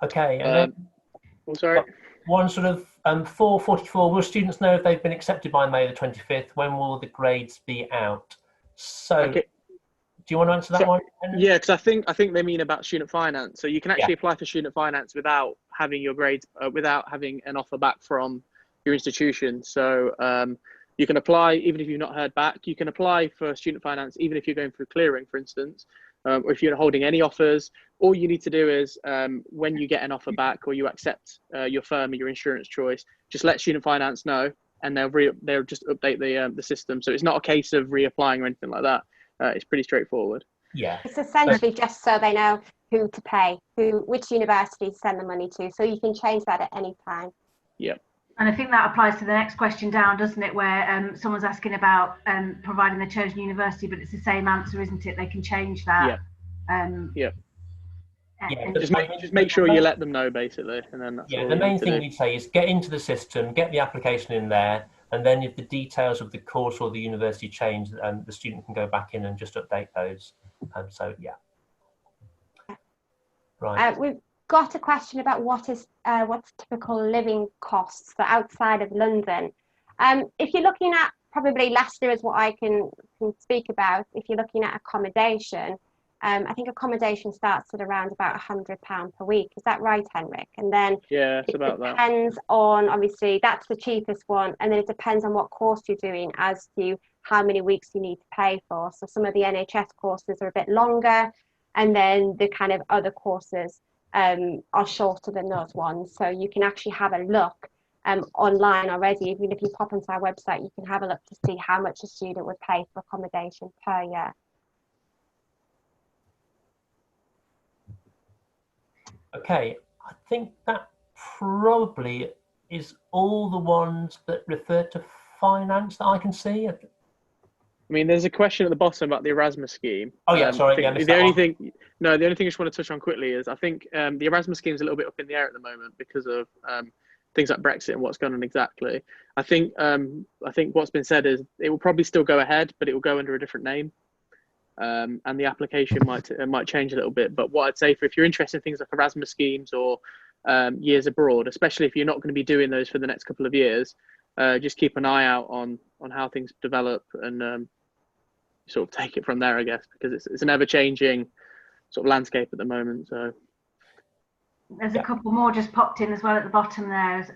A: Okay, and then
D: sorry.
A: one sort of 444, will students know if they've been accepted by May the 25th? When will the grades be out? So,
D: Okay.
A: do you want to answer that one, Henry?
D: Yeah, because I think they mean about student finance. So you can actually apply for student finance without having your grades, without having an offer back from your institution. So you can apply even if you've not heard back. You can apply for student finance even if you're going through clearing, for instance, or if you're not holding any offers. All you need to do is when you get an offer back or you accept your firm or your insurance choice, just let student finance know, and they'll just update the system. So it's not a case of reapplying or anything like that. It's pretty straightforward.
A: Yeah.
C: It's essentially just so they know who to pay, which university to send the money to. So you can change that at any time.
D: Yeah.
B: And I think that applies to the next question down, doesn't it? Where someone's asking about providing the chosen university, but it's the same answer, isn't it? They can change that.
D: Yeah. Just make sure you let them know, basically, and then that's all
A: the main thing
D: do.
A: we'd say is get into the system, get the application in there, and then if the details of the course or the university change, the student can go back in and just update those. So yeah. Right.
C: We've got a question about what's typical living costs for outside of London. If you're looking at, probably Leicester is what I can speak about. If you're looking at accommodation, I think accommodation starts at around about £100 per week. Is that right, Henrik? And then
D: it
C: depends on, obviously, that's the cheapest one. And then it depends on what course you're doing as to how many weeks you need to pay for. So some of the NHS courses are a bit longer, and then the kind of other courses are shorter than those ones. So you can actually have a look online already. Even if you pop onto our website, you can have a look to see how much a student would pay for accommodation per year.
A: Okay, I think that probably is all the ones that refer to finance that I can see.
D: I mean, there's a question at the bottom about the Erasmus scheme.
A: Oh yeah, sorry,
D: the only thing I just want to touch on quickly is I think the Erasmus scheme is a little bit up in the air at the moment because of things like Brexit and what's going on exactly. I think what's been said is it will probably still go ahead, but it will go under a different name. And the application might change a little bit. But what I'd say if you're interested in things like Erasmus schemes or years abroad, especially if you're not going to be doing those for the next couple of years, just keep an eye out on how things develop and sort of take it from there, I guess, because it's an ever-changing sort of landscape at the moment. So
B: there's a couple more just popped in as well at the bottom there.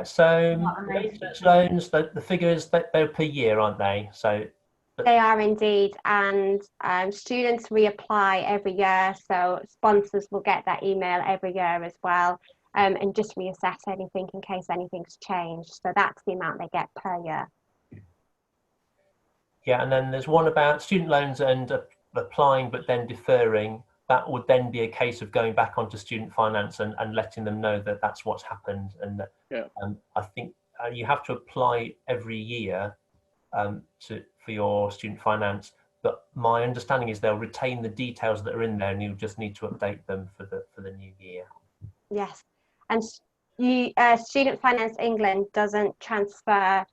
A: So maintenance loans, the figures, they're per year, aren't they? So
C: they are indeed, and students reapply every year, so sponsors will get that email every year as well, and just reassess anything in case anything's changed. So that's the amount they get per year.
A: Yeah, and then there's one about student loans and applying but then deferring. That would then be a case of going back onto student finance and letting them know that that's what's happened. And I think you have to apply every year for your student finance, but my understanding is they'll retain the details that are in there, and you just need to update them for the new year.
C: Yes, and Student Finance England doesn't transfer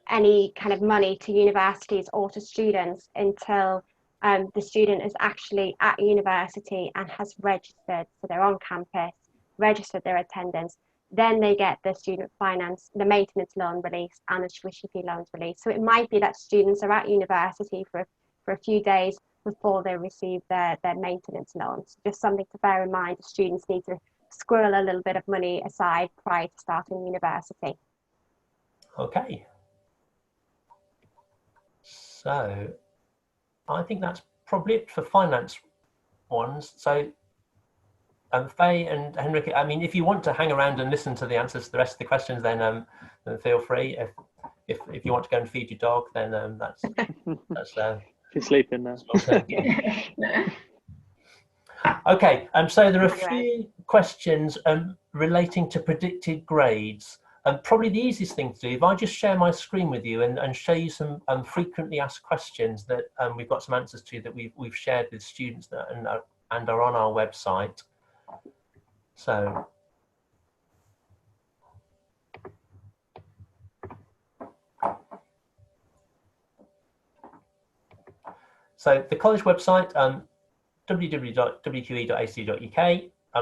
C: any kind of money to universities or to students until the student is actually at university and has registered, so they're on campus, registered their attendance. Then they get the student finance, the maintenance loan release, and the tuition fee loans release. So it might be that students are at university for a few days before they receive their maintenance loans. Just something to bear in mind. Students need to squirrel a little bit of money aside prior to starting university.
A: Okay. So I think that's probably it for finance ones. So Faye and Henrik, I mean, if you want to hang around and listen to the answers to the rest of the questions, then feel free. If you want to go and feed your dog, then that's
D: He's sleeping now.
A: Okay, so there are a few questions relating to predicted grades. Probably the easiest thing to do, if I just share my screen with you and show you some frequently asked questions that we've got some answers to that we've shared with students that and are on our website. So the college website, www.wqe.ac.uk.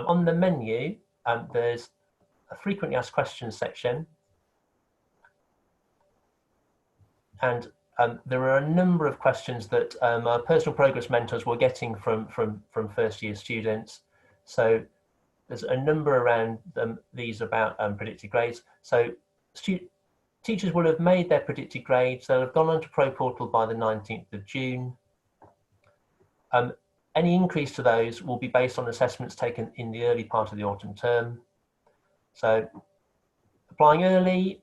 A: On the menu, there's a frequently asked questions section, and there are a number of questions that our personal progress mentors were getting from first year students. So there's a number around these about predicted grades. So teachers will have made their predicted grades. They'll have gone onto ProPortal by the 19th of June. Any increase to those will be based on assessments taken in the early part of the autumn term. So applying early,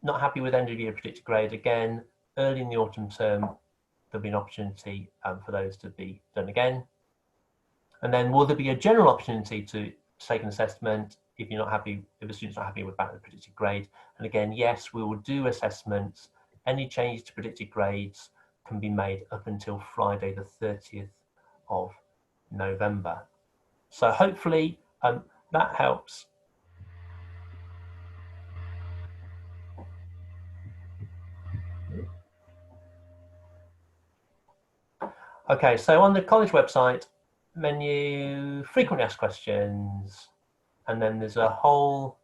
A: not happy with end of year predicted grade, again, early in the autumn term, there'll be an opportunity for those to be done again. And then will there be a general opportunity to take an assessment if you're not happy, if the student's not happy with the predicted grade? And again, yes, we will do assessments. Any change to predicted grades can be made up until Friday the 30th of November. So hopefully that helps. Okay, so on the college website menu, frequently asked questions, and then there's a whole,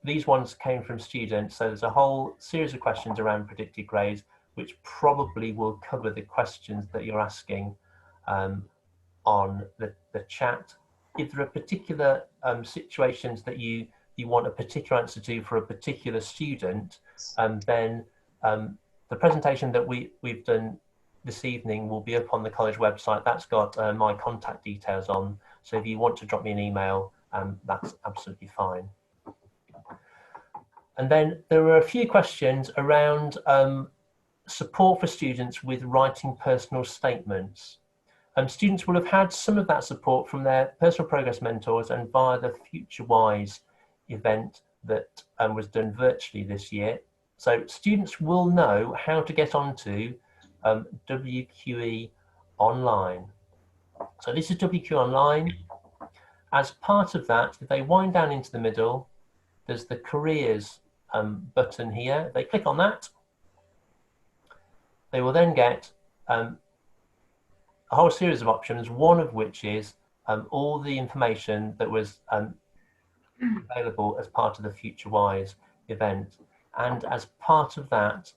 A: these ones came from students, so there's a whole series of questions around predicted grades, which probably will cover the questions that you're asking on the chat. If there are particular situations that you want a particular answer to for a particular student, then the presentation that we've done this evening will be up on the college website. That's got my contact details on. So if you want to drop me an email, that's absolutely fine. And then there are a few questions around support for students with writing personal statements. Students will have had some of that support from their personal progress mentors and via the FutureWISE event that was done virtually this year. So students will know how to get onto WQE Online. So this is WQE Online. As part of that, if they wind down into the middle, there's the careers button here. If they click on that, they will then get a whole series of options, one of which is all the information that was available as part of the FutureWISE event. And as part of that,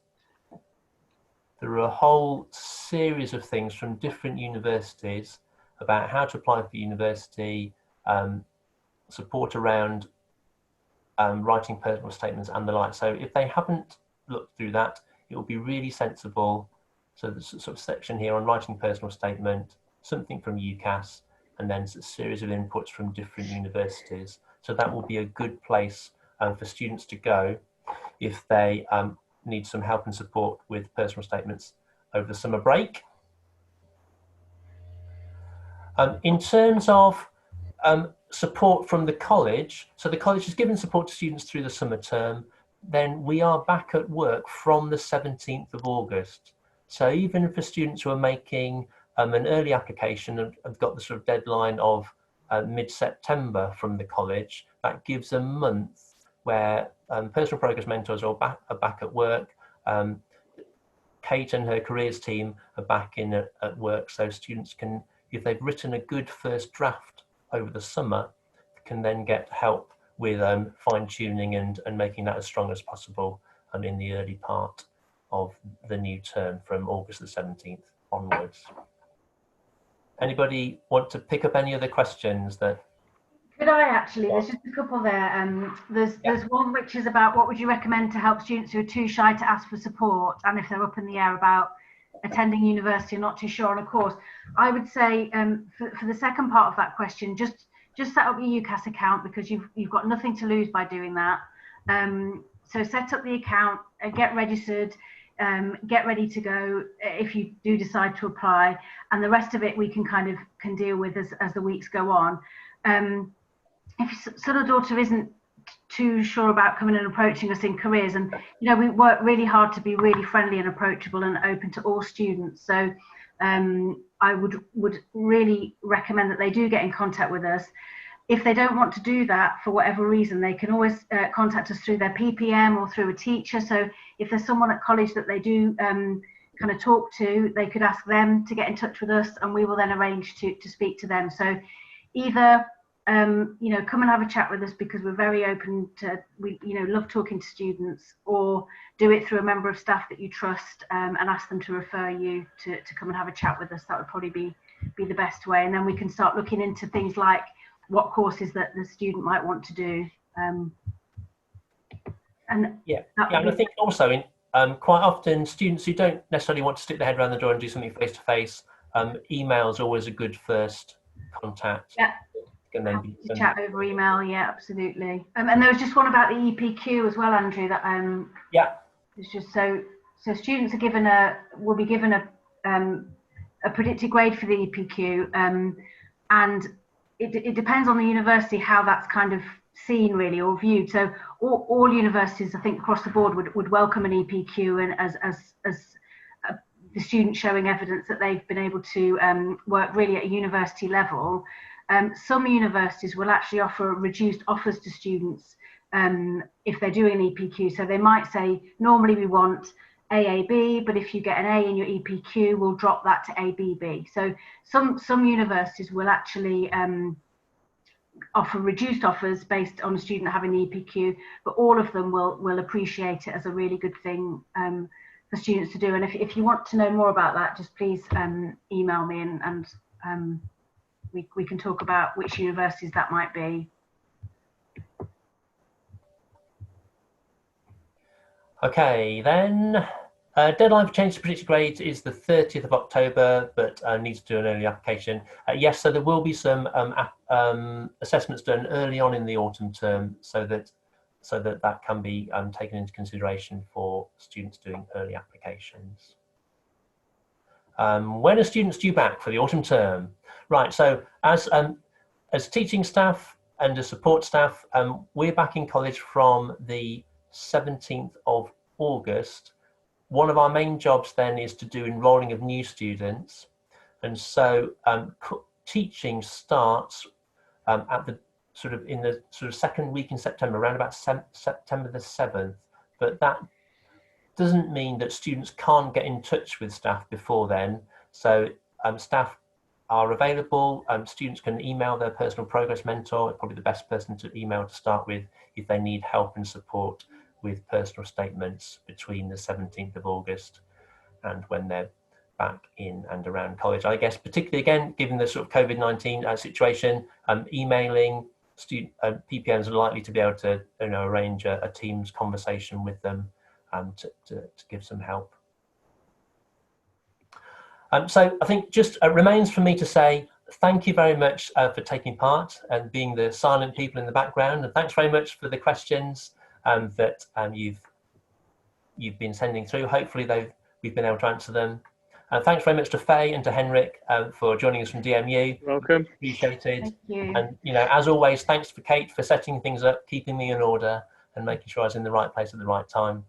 A: there are a whole series of things from different universities about how to apply for university, support around writing personal statements and the like. So if they haven't looked through that, it will be really sensible. So there's a sort of section here on writing personal statement, something from UCAS, and then a series of inputs from different universities. So that will be a good place for students to go if they need some help and support with personal statements over the summer break. In terms of support from the college, so the college has given support to students through the summer term, then we are back at work from the 17th of August. So even for students who are making an early application and have got the sort of deadline of mid-September from the college, that gives a month where personal progress mentors are back at work. Kate and her careers team are back in at work, so students can, if they've written a good first draft over the summer, can then get help with fine-tuning and making that as strong as possible in the early part of the new term from August the 17th onwards. Anybody want to pick up any other questions that?
B: Could I actually, there's just a couple there. There's one which is about what would you recommend to help students who are too shy to ask for support, and if they're up in the air about attending university and not too sure on a course. I would say for the second part of that question, just set up your UCAS account, because you've got nothing to lose by doing that. So set up the account, get registered. get ready to go if you do decide to apply, and the rest of it we can deal with as the weeks go on. If your son or daughter isn't too sure about coming and approaching us in careers, and we work really hard to be really friendly and approachable and open to all students, so I would really recommend that they do get in contact with us. If they don't want to do that for whatever reason, they can always contact us through their PPM or through a teacher. So if there's someone at college that they do talk to, they could ask them to get in touch with us, and we will then arrange to speak to them. So either come and have a chat with us, because we're very open to, we love talking to students, or do it through a member of staff that you trust, and ask them to refer you to come and have a chat with us. That would probably be the best way, and then we can start looking into things like what courses that the student might want to do. And I think
A: also in quite often students who don't necessarily want to stick their head around the door and do something face to face, email is always a good first contact.
B: Yeah.
A: And then
B: chat over email, yeah, absolutely. And there was just one about the EPQ as well, Andrew. That it's just so students are will be given a predicted grade for the EPQ, and it depends on the university how that's seen really, or viewed. So all universities, I think across the board, would welcome an EPQ, and as the student showing evidence that they've been able to work really at a university level. Some universities will actually offer reduced offers to students if they're doing an EPQ. So they might say, normally we want AAB, but if you get an A in your EPQ, we'll drop that to ABB. So some universities will actually offer reduced offers based on a student having the EPQ, but all of them will appreciate it as a really good thing for students to do. And if you want to know more about that, just please email me, and we can talk about which universities that might be.
A: Okay, then deadline for change to predicted grades is the 30th of October, but needs to do an early application. Yes, so there will be some assessments done early on in the autumn term, so that can be taken into consideration for students doing early applications. When are students due back for the autumn term? Right, so as teaching staff and as support staff, we're back in college from the 17th of August. One of our main jobs then is to do enrolling of new students, and so teaching starts at the in the second week in September, around about September the 7th. But that doesn't mean that students can't get in touch with staff before then. So staff are available. Students can email their personal progress mentor, probably the best person to email to start with if they need help and support with personal statements between the 17th of August and when they're back in and around college. I guess particularly again, given the COVID-19 situation, emailing student PPMs are likely to be able to arrange a Teams conversation with them to give some help. So I think just remains for me to say thank you very much for taking part and being the silent people in the background, and thanks very much for the questions that you've been sending through. Hopefully we've been able to answer them. Thanks very much to Faye and to Henrik for joining us from DMU.
D: Welcome.
B: Thank
A: Appreciated.
B: you.
A: And as always, thanks for Kate for setting things up, keeping me in order, and making sure I was in the right place at the right time.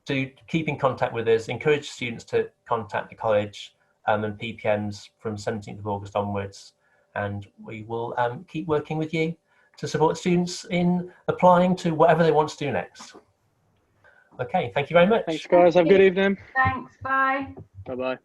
A: Do keep in contact with us. Encourage students to contact the college and PPMs from 17th of August onwards, and we will keep working with you to support students in applying to whatever they want to do next. Okay, thank you very much.
D: Thanks, guys. Have a good evening.
B: Thanks. Bye.
D: Bye-bye.